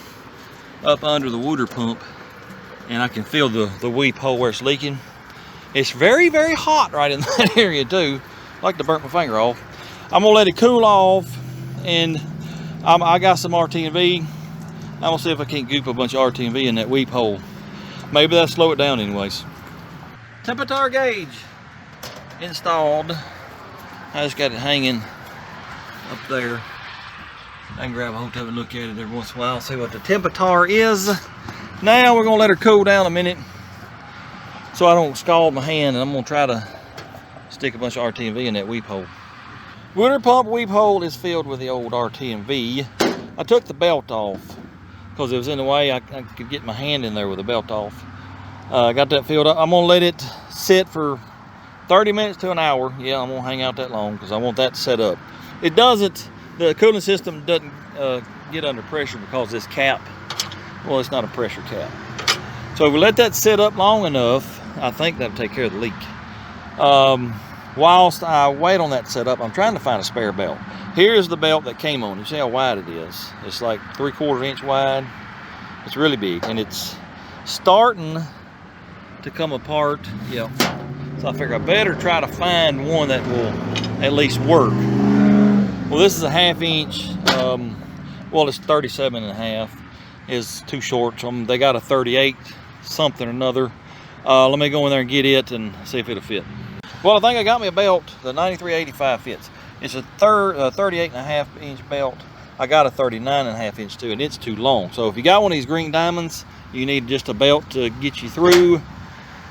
S1: up under the water pump and I can feel the weep hole where it's leaking. It's very, very hot right in that area too. I'd like to burn my finger off. I'm gonna let it cool off, and I got some RT&V. I'm gonna see if I can't goop a bunch of RT&V in that weep hole. Maybe that'll slow it down anyways. Temperature gauge installed. I just got it hanging up there. I can grab a hold of it and look at it every once in a while, see what the temperature is. Now we're gonna let her cool down a minute so I don't scald my hand, and I'm gonna try to stick a bunch of RT&V in that weep hole. Water pump weep hole is filled with the old RT&V. I took the belt off because it was in the way. I could get my hand in there with the belt off. I got that filled up. I'm gonna let it sit for 30 minutes to an hour. Yeah, I'm gonna hang out that long because I want that set up. It doesn't, the cooling system doesn't get under pressure because this cap, well, it's not a pressure cap. So if we let that sit up long enough, I think that'll take care of the leak. Whilst I wait on that setup, I'm trying to find a spare belt. Here's the belt that came on. You see how wide it is? It's like 3/4 inch wide. It's really big, and it's starting to come apart. Yeah. So I figure I better try to find one that will at least work. Well, this is a 1/2 inch. Well, it's 37.5. Is too short. So they got a 38 something or another. Let me go in there and get it and see if it'll fit. Well, I think I got me a belt. The 9385 fits. It's a 38.5 inch belt. I got a 39.5 inch too, and it's too long. So if you got one of these green diamonds, you need just a belt to get you through.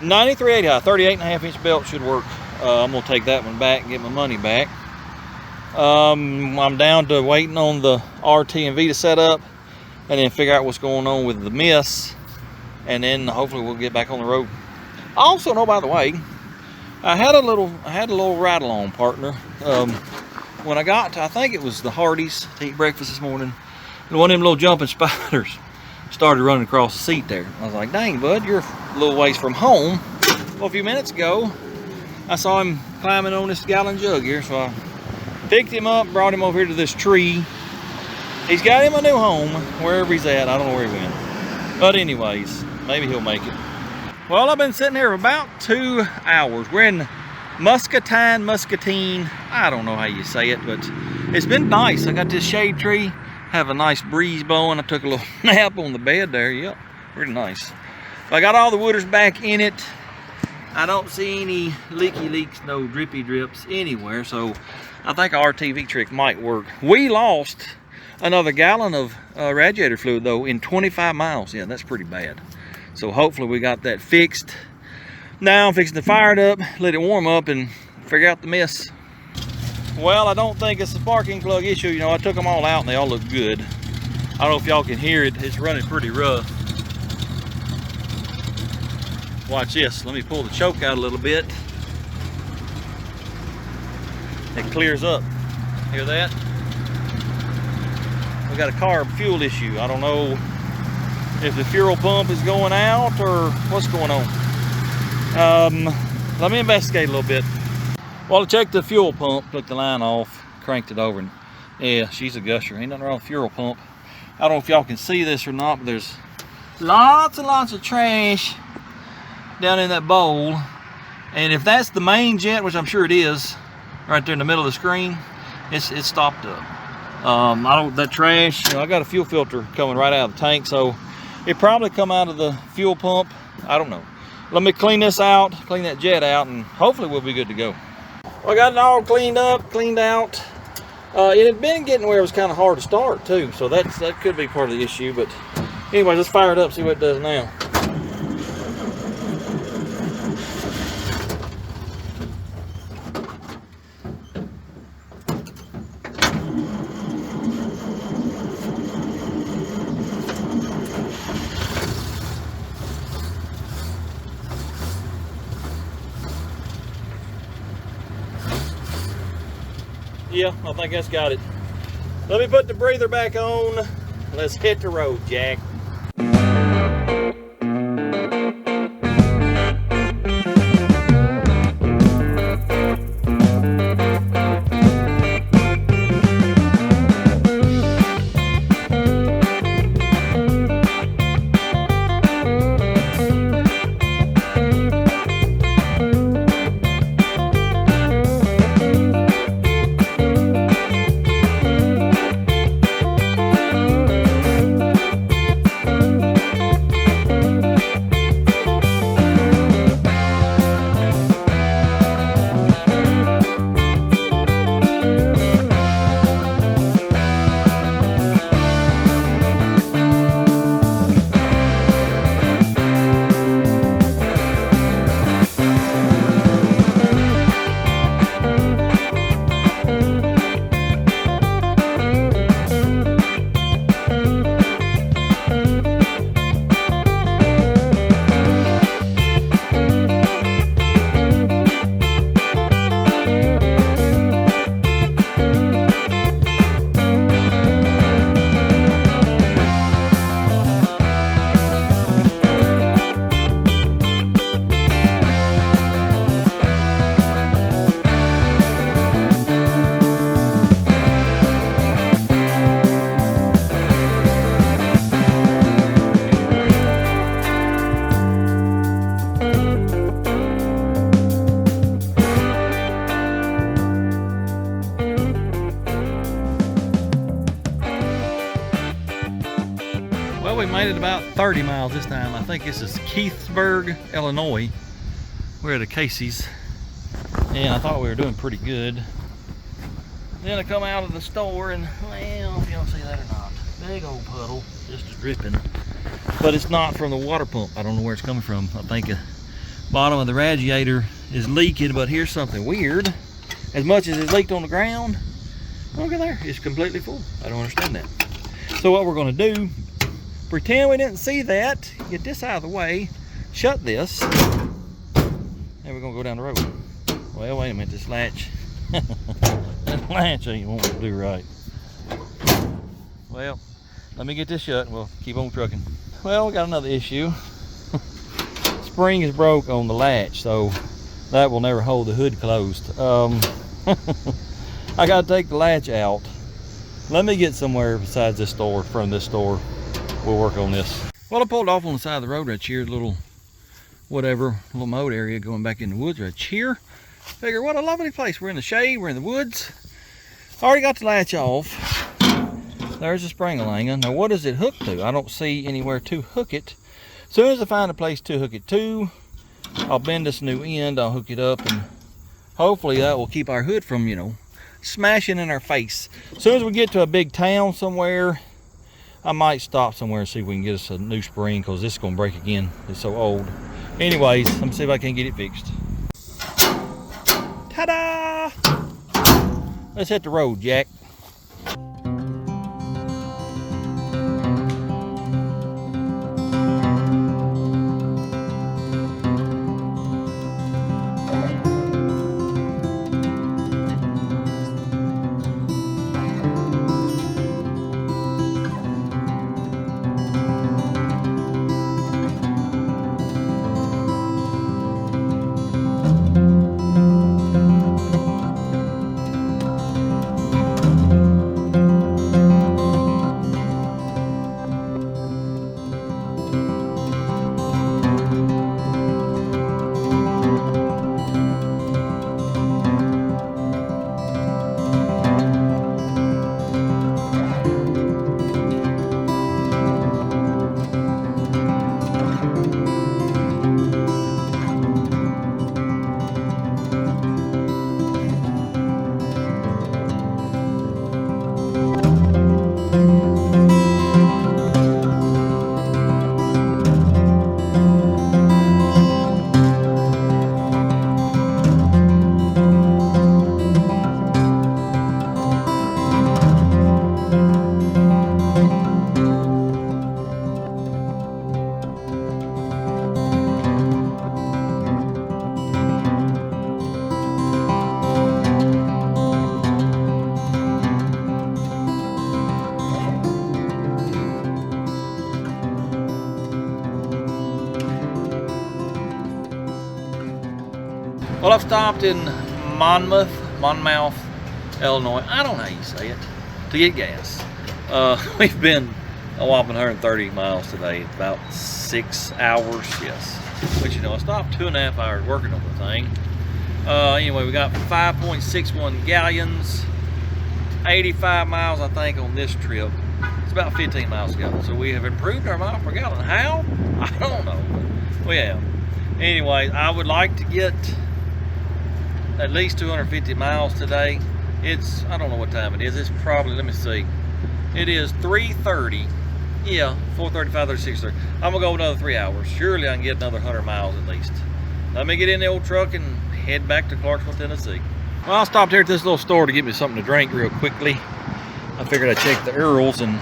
S1: 9385, 38.5 inch belt should work. I'm gonna take that one back and get my money back. I'm down to waiting on the RT&V to set up, and then figure out what's going on with the miss, and then hopefully we'll get back on the road. I also know, by the way, I had a little ride along partner. When I got to, I think it was the Hardee's to eat breakfast this morning, and one of them little jumping spiders started running across the seat there. I was like, dang bud, you're a little ways from home. Well, a few minutes ago, I saw him climbing on this gallon jug here, so I picked him up, brought him over here to this tree. He's got him a new home, wherever he's at. I don't know where he went. But anyways, maybe he'll make it. Well, I've been sitting here for about 2 hours. We're in Muscatine. I don't know how you say it, but it's been nice. I got this shade tree, have a nice breeze blowing. I took a little nap on the bed there. Yep, pretty nice. I got all the wooders back in it. I don't see any leaky leaks, no drippy drips anywhere, so I think our RTV trick might work. We lost another gallon of radiator fluid though in 25 miles. Yeah, that's pretty bad. So hopefully we got that fixed. Now I'm fixing to fire it up, let it warm up, and figure out the mess. Well, I don't think it's a sparking plug issue. You know, I took them all out and they all look good. I don't know if y'all can hear it. It's running pretty rough. Watch this. Let me pull the choke out a little bit. It clears up. Hear that? We got a carb fuel issue. I don't know if the fuel pump is going out or what's going on. Let me investigate a little bit. Well, I checked the fuel pump, took the line off, cranked it over, and yeah, she's a gusher. Ain't nothing wrong with the fuel pump. I don't know if y'all can see this or not, but there's lots and lots of trash down in that bowl. And if that's the main jet, which I'm sure it is, right there in the middle of the screen, it's stopped up. That trash, you know, I got a fuel filter coming right out of the tank, so it probably come out of the fuel pump. I don't know. Let me clean this out, clean that jet out, and hopefully we'll be good to go. Well, I got it all cleaned up, cleaned out. It had been getting where it was kind of hard to start too, so that could be part of the issue. But anyway, let's fire it up, see what it does now. Yeah, I think that's got it. Let me put the breather back on. Let's hit the road, Jack. made it about 30 miles this time. I think this is Keithsburg, Illinois. We're at a Casey's, and I thought we were doing pretty good. Then I come out of the store and, well, if you don't see that or not, big old puddle, just dripping. But it's not from the water pump. I don't know where it's coming from. I think the bottom of the radiator is leaking, but here's something weird. As much as it's leaked on the ground, look at there, it's completely full. I don't understand that. So what we're gonna do, pretend we didn't see that, get this out of the way, shut this, and we're gonna go down the road. Well, wait a minute, this latch, that latch ain't wanting to do right. Well, let me get this shut and we'll keep on trucking. Well, we got another issue. Spring is broke on the latch, so that will never hold the hood closed. I gotta take the latch out. Let me get somewhere besides this store, from this store. We'll work on this. Well, I pulled off on the side of the road right here, little whatever, little moat area going back in the woods right here. Figure, what a lovely place. We're in the shade, we're in the woods. Already got the latch off. There's a spring-a-lang. Now, what is it hooked to? I don't see anywhere to hook it. As soon as I find a place to hook it to, I'll bend this new end, I'll hook it up, and hopefully that will keep our hood from, you know, smashing in our face. As soon as we get to a big town somewhere, I might stop somewhere and see if we can get us a new spring, because this is going to break again. It's so old. Anyways, let me see if I can get it fixed. Ta-da! Let's hit the road, Jack. Well, I've stopped in Monmouth, Illinois. I don't know how you say it, to get gas. We've been a whopping 130 miles today, about 6 hours, yes. But you know, I stopped 2.5 hours working on the thing. Anyway, we got 5.61 gallons, 85 miles, I think, on this trip. It's about 15 miles a gallon. So we have improved our mile per gallon. How? I don't know, but we have. Anyway, I would like to get at least 250 miles today. It's, I don't know what time it is. It's probably, let me see. It is 3:30. Yeah, 4:35, 36:30. I'm gonna go another 3 hours. Surely I can get another 100 miles at least. Let me get in the old truck and head back to Clarksville, Tennessee. Well, I stopped here at this little store to get me something to drink real quickly. I figured I'd check the Earls, and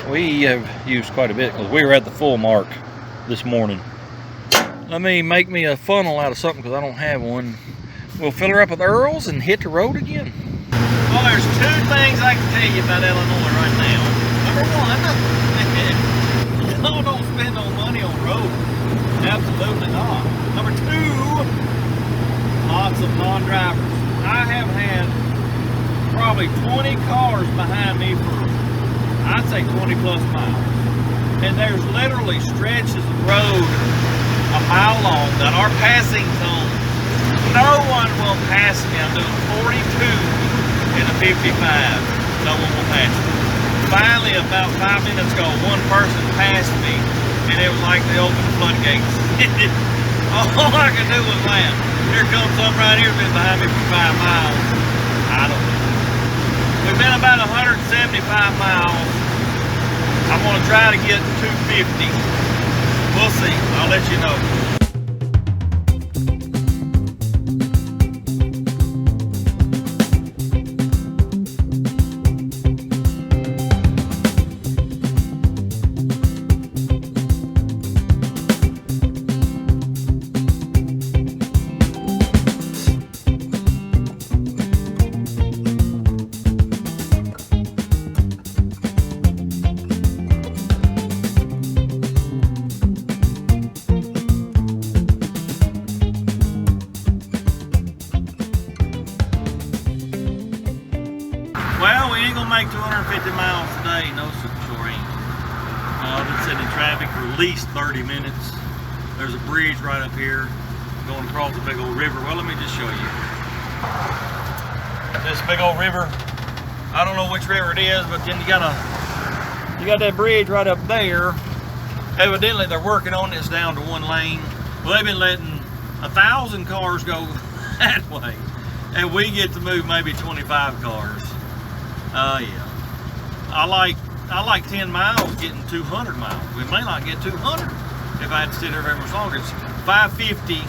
S1: we have used quite a bit because we were at the full mark this morning. Let me make me a funnel out of something because I don't have one. We'll fill her up with Earls and hit the road again. Well, there's two things I can tell you about Illinois right now. Number one, y'all don't spend no money on roads. Absolutely not. Number two, lots of non-drivers. I have had probably 20 cars behind me for, I'd say, 20 plus miles. And there's literally stretches of road a mile long that are passing zones. No one will pass me. I'm doing 42 and a 55. No one will pass me. finally, about 5 minutes ago, one person passed me, and it was like they opened the floodgates. All I could do was laugh. Here comes some right here, been behind me for 5 miles. I don't know. We've been about 175 miles. I'm gonna try to get 250. We'll see. I'll let you know. Well, we ain't gonna make 250 miles today. No, sure ain't. I've been sitting in traffic for at least 30 minutes. There's a bridge right up here going across the big old river. Well, let me just show you. This big old river. I don't know which river it is, but then you got that bridge right up there. Evidently, they're working on this down to 1 lane. Well, they've been letting 1,000 cars go that way, and we get to move maybe 25 cars. Yeah. I like 10 miles getting 200 miles. We may not get 200 if I had to sit there very much longer. It's 5:50.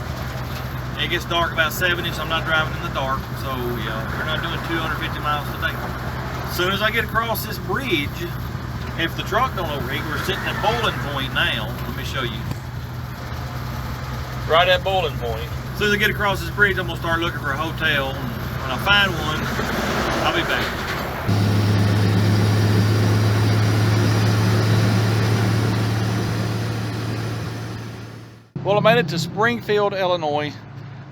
S1: It gets dark about 70, so I'm not driving in the dark. So yeah, we're not doing 250 miles today. As soon as I get across this bridge, if the truck don't overheat, we're sitting at Bowling Point now. Let me show you. Right at Bowling Point. As soon as I get across this bridge, I'm gonna start looking for a hotel. And when I find one, I'll be back. Well, I made it to Springfield, Illinois,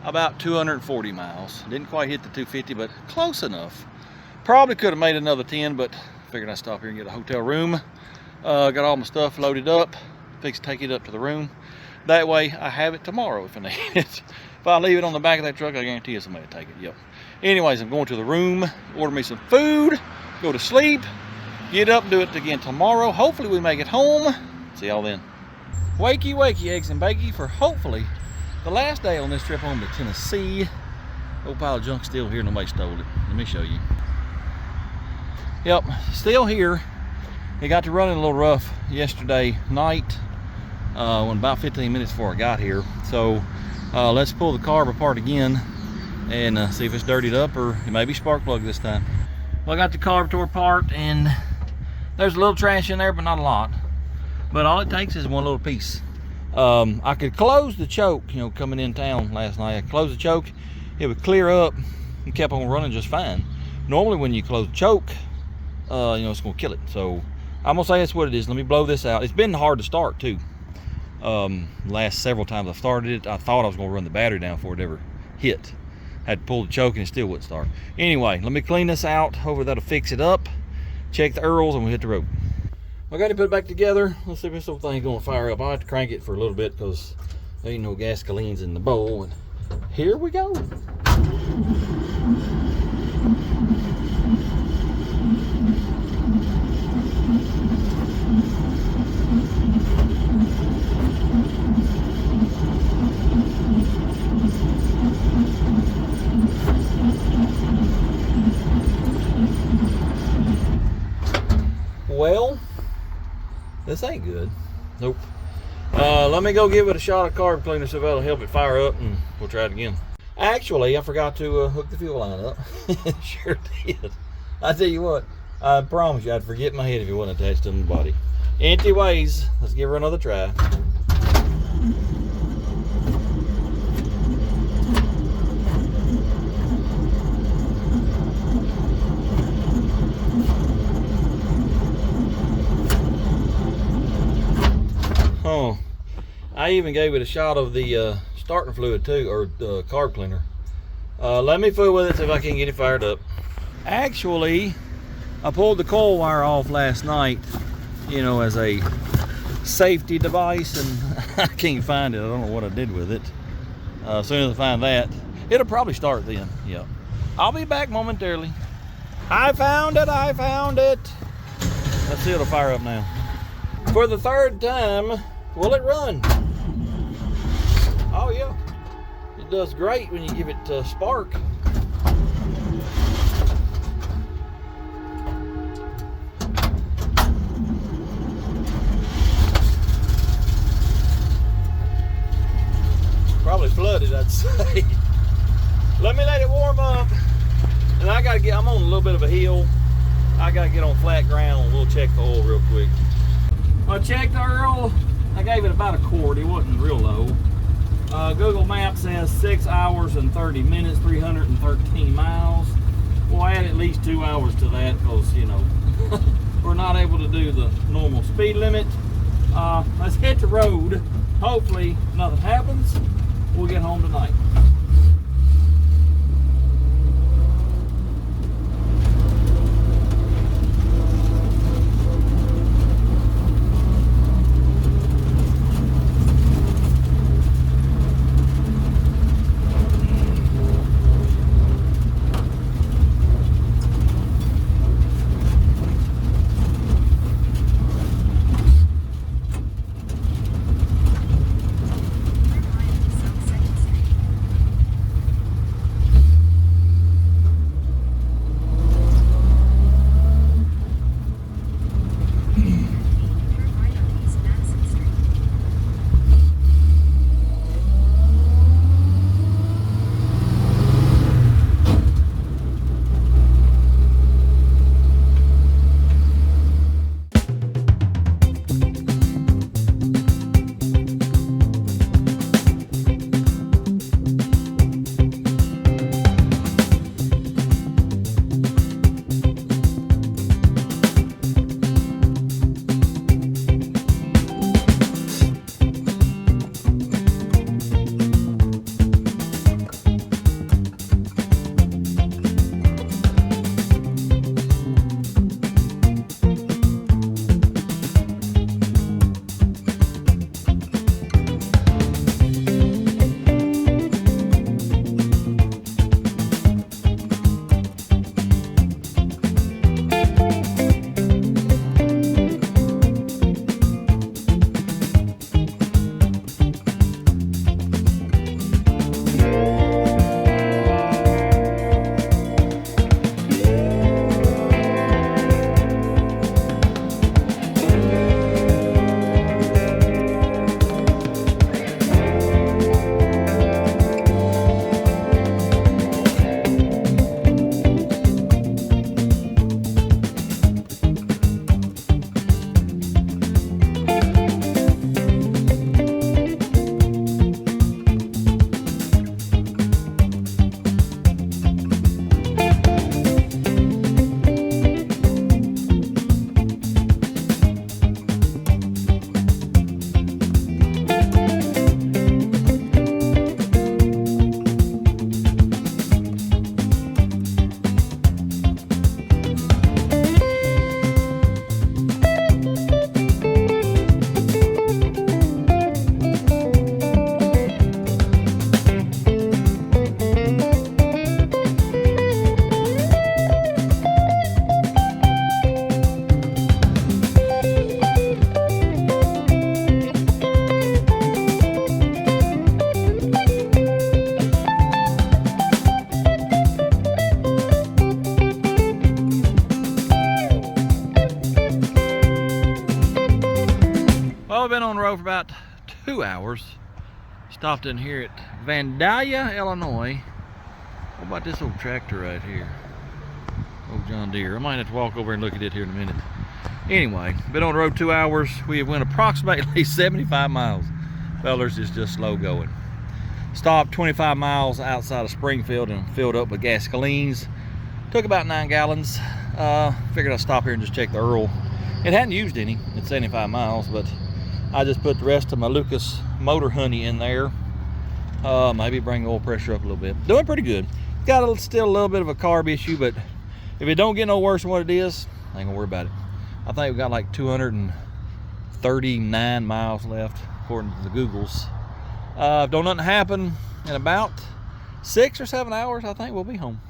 S1: about 240 miles. Didn't quite hit the 250, but close enough. Probably could have made another 10, but figured I'd stop here and get a hotel room. Got all my stuff loaded up, fix to take it up to the room. That way, I have it tomorrow if I need it. If I leave it on the back of that truck, I guarantee you somebody will take it, yep. Anyways, I'm going to the room, order me some food, go to sleep, get up, do it again tomorrow. Hopefully we make it home. See y'all then. Wakey, wakey, eggs and bakey for hopefully the last day on this trip home to Tennessee. Old pile of junk still here, nobody stole it. Let me show you. Yep, still here. It got to running a little rough yesterday night, when about 15 minutes before I got here. So let's pull the carb apart again and see if it's dirtied up or it may be spark plug this time. Well, I got the carb tore apart and there's a little trash in there, but not a lot. But all it takes is one little piece. I could close the choke, you know, coming in town last night. I could close the choke, it would clear up and kept on running just fine. Normally when you close the choke, you know, it's gonna kill it. So I'm gonna say that's what it is. Let me blow this out. It's been hard to start too. Last several times I started it, I thought I was gonna run the battery down before it ever hit. Had to pull the choke and it still wouldn't start. Anyway, let me clean this out. Hopefully that'll fix it up. Check the Earls and we'll hit the road. I got to put it back together. Let's see if this little thing's gonna fire up. I have to crank it for a little bit because there ain't no gasolines in the bowl. And here we go. Well, this ain't good. Nope. Let me go give it a shot of carb cleaner so that'll help it fire up and we'll try it again. Actually, I forgot to hook the fuel line up. Sure did. I tell you what, I promise you I'd forget my head if it wasn't attached to my body. Anyways, let's give her another try. Oh, I even gave it a shot of the starting fluid too, or carb cleaner. Let me fool with it, see if I can get it fired up. Actually, I pulled the coil wire off last night, you know, as a safety device, and I can't find it. I don't know what I did with it. As soon as I find that, it'll probably start then. Yeah, I'll be back momentarily. I found it. Let's see it'll fire up now. For the third time, will it run? Oh yeah. It does great when you give it a spark. Probably flooded, I'd say. Let me let it warm up. And I'm on a little bit of a hill. I gotta get on flat ground and we'll check the oil real quick. I checked the oil. I gave it about a quart. It wasn't real low. Google Maps says 6 hours and 30 minutes, 313 miles. We'll add at least 2 hours to that because, you know, we're not able to do the normal speed limit. Let's hit the road. Hopefully nothing happens. We'll get home tonight. Well, I've been on the road for about 2 hours. Stopped in here at Vandalia, Illinois. What about this old tractor right here? Old John Deere. I might have to walk over and look at it here in a minute. Anyway, been on the road 2 hours. We have went approximately 75 miles. Fellers is just slow going. Stopped 25 miles outside of Springfield and filled up with gasolines. Took about 9 gallons. Figured I'd stop here and just check the oil. It hadn't used any at 75 miles, but I just put the rest of my Lucas Motor Honey in there. Maybe bring the oil pressure up a little bit. Doing pretty good. Got still a little bit of a carb issue, but if it don't get no worse than what it is, I ain't gonna worry about it. I think we got like 239 miles left, according to the Googles. If don't nothing happen in about 6 or 7 hours, I think we'll be home.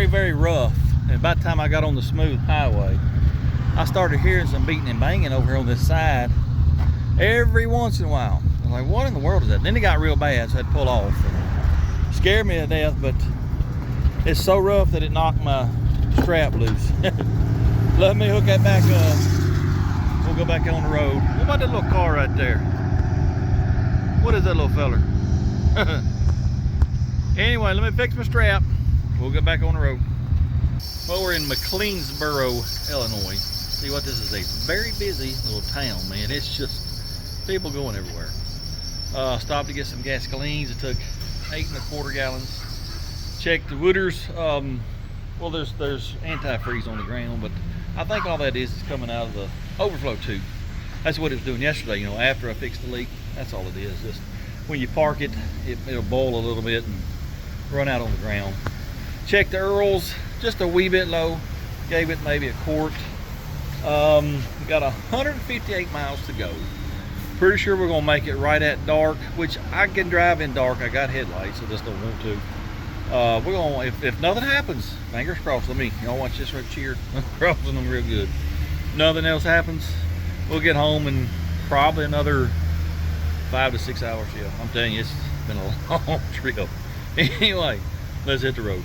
S1: very rough. And by the time I got on the smooth highway, I started hearing some beating and banging over here on this side every once in a while. I was like, what in the world is that? Then it got real bad, so I had to pull off. And scared me to death, but it's so rough that it knocked my strap loose. Let me hook that back up. We'll go back on the road. What about that little car right there? What is that little feller? Anyway, let me fix my strap. We'll get back on the road. Well, we're in McLeansboro, Illinois. See what, this is a very busy little town, man. It's just people going everywhere. Stopped to get some gasolines. It took 8 1/4 gallons. Checked the wooders. Well, there's antifreeze on the ground, but I think all that is coming out of the overflow tube. That's what it was doing yesterday, you know, after I fixed the leak. That's all it is. Just when you park it, it'll boil a little bit and run out on the ground. Checked the Earls, just a wee bit low. Gave it maybe a quart. We got 158 miles to go. Pretty sure we're gonna make it right at dark, which I can drive in dark. I got headlights, so just don't want to. We're gonna, if nothing happens, fingers crossed. Y'all watch this right here. I'm crossing them real good. Nothing else happens, we'll get home in probably another 5 to 6 hours. Yeah, I'm telling you, it's been a long trip. Anyway, let's hit the road.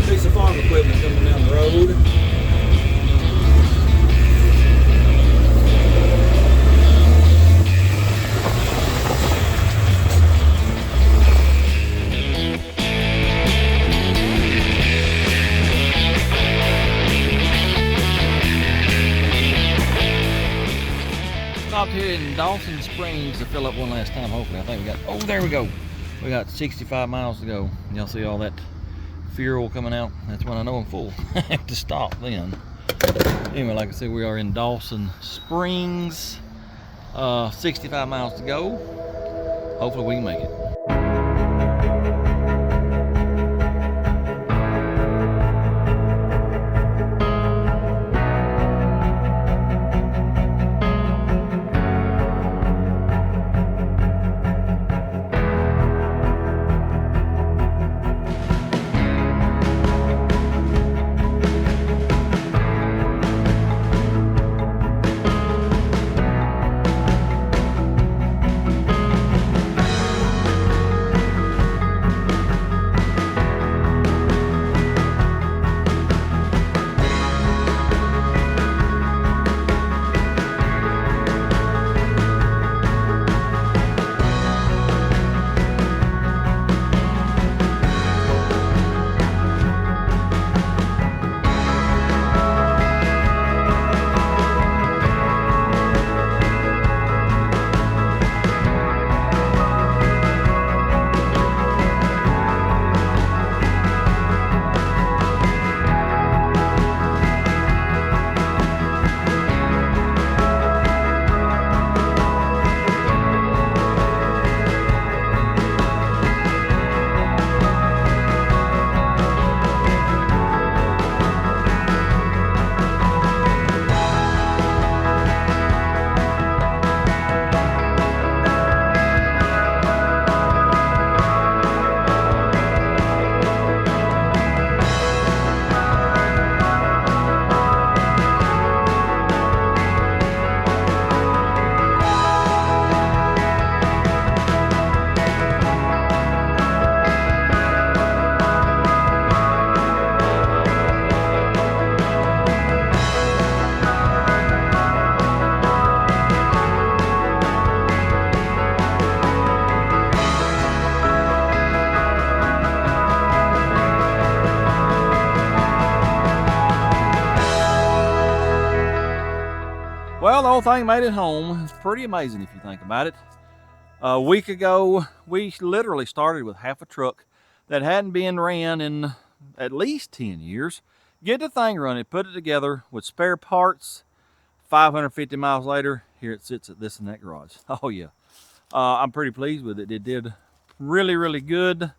S1: Piece of farm equipment coming down the road. Stopped here in Dawson Springs to fill up one last time. Hopefully, I think we got, oh, there we go. We got 65 miles to go. Y'all see all that fuel coming out? That's when I know I'm full. I have to stop then. Anyway, like I said, we are in Dawson Springs. 65 miles to go. Hopefully we can make it. whole thing made it home. It's pretty amazing if you think about it. A week ago, we literally started with half a truck that hadn't been ran in at least 10 years. Get the thing running, put it together with spare parts. 550 miles later, here it sits at this and that garage. Oh yeah, I'm pretty pleased with it. It did really, really good.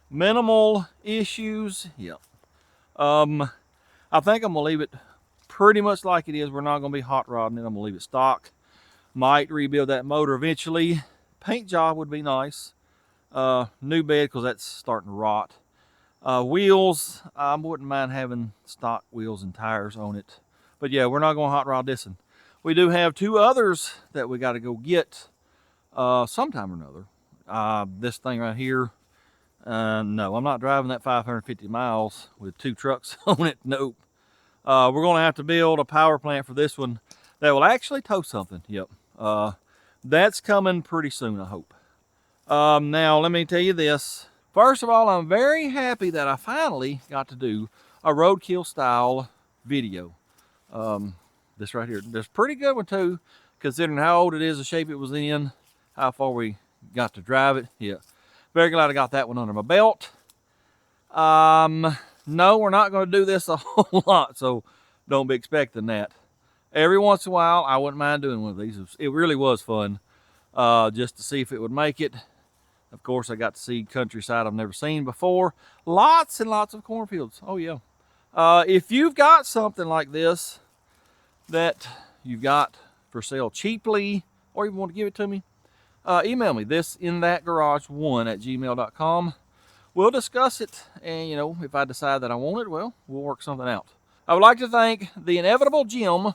S1: Minimal issues. Yep. I think I'm gonna leave it pretty much like it is. We're not gonna be hot rodding it. I'm gonna leave it stock. Might rebuild that motor eventually. Paint job would be nice. New bed because that's starting to rot. Wheels, I wouldn't mind having stock wheels and tires on it. But yeah, we're not gonna hot rod this one. We do have 2 others that we got to go get sometime or another. This thing right here, no, I'm not driving that 550 miles with 2 trucks on it. Nope. We're going to have to build a power plant for this one that will actually tow something. Yep. That's coming pretty soon, I hope. Now, let me tell you this. First of all, I'm very happy that I finally got to do a roadkill style video. This right here, this pretty good one too, considering how old it is, the shape it was in, how far we got to drive it. Yeah, very glad I got that one under my belt. No, we're not going to do this a whole lot, so don't be expecting that. Every once in a while, I wouldn't mind doing one of these. It really was fun, just to see if it would make it. Of course, I got to see countryside I've never seen before. Lots and lots of cornfields. Oh yeah. If you've got something like this that you've got for sale cheaply, or you want to give it to me, email me thisinThatGarage1@gmail.com. We'll discuss it, and you know, if I decide that I want it, well, we'll work something out. I would like to thank the inevitable Jim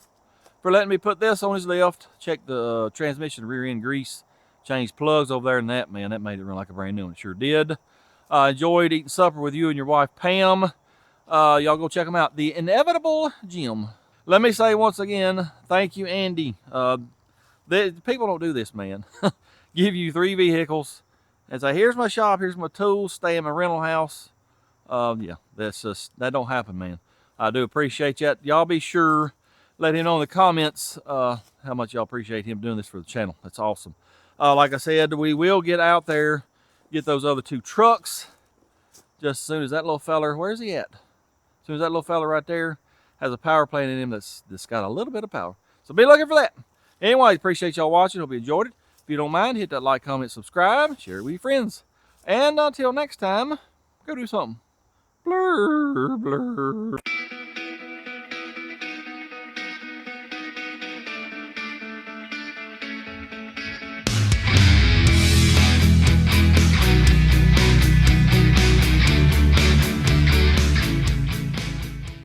S1: for letting me put this on his lift. Check the transmission rear end grease, change plugs over there, and that, man, that made it run like a brand new one. It sure did. Enjoyed eating supper with you and your wife Pam. Y'all go check them out. The inevitable Jim. Let me say once again, thank you, Andy. People don't do this, man. Give you 3 vehicles and say, here's my shop, here's my tools, stay in my rental house. Yeah, that don't happen, man. I do appreciate that. Y'all be sure, let him know in the comments how much y'all appreciate him doing this for the channel. That's awesome. Like I said, we will get out there, get those other 2 trucks. Just as soon as that little feller, where's he at? As soon as that little fella right there has a power plant in him that's got a little bit of power. So be looking for that. Anyway, appreciate y'all watching. Hope you enjoyed it. If you don't mind, hit that like, comment, subscribe, share it with your friends. And until next time, go do something. Blur, blur.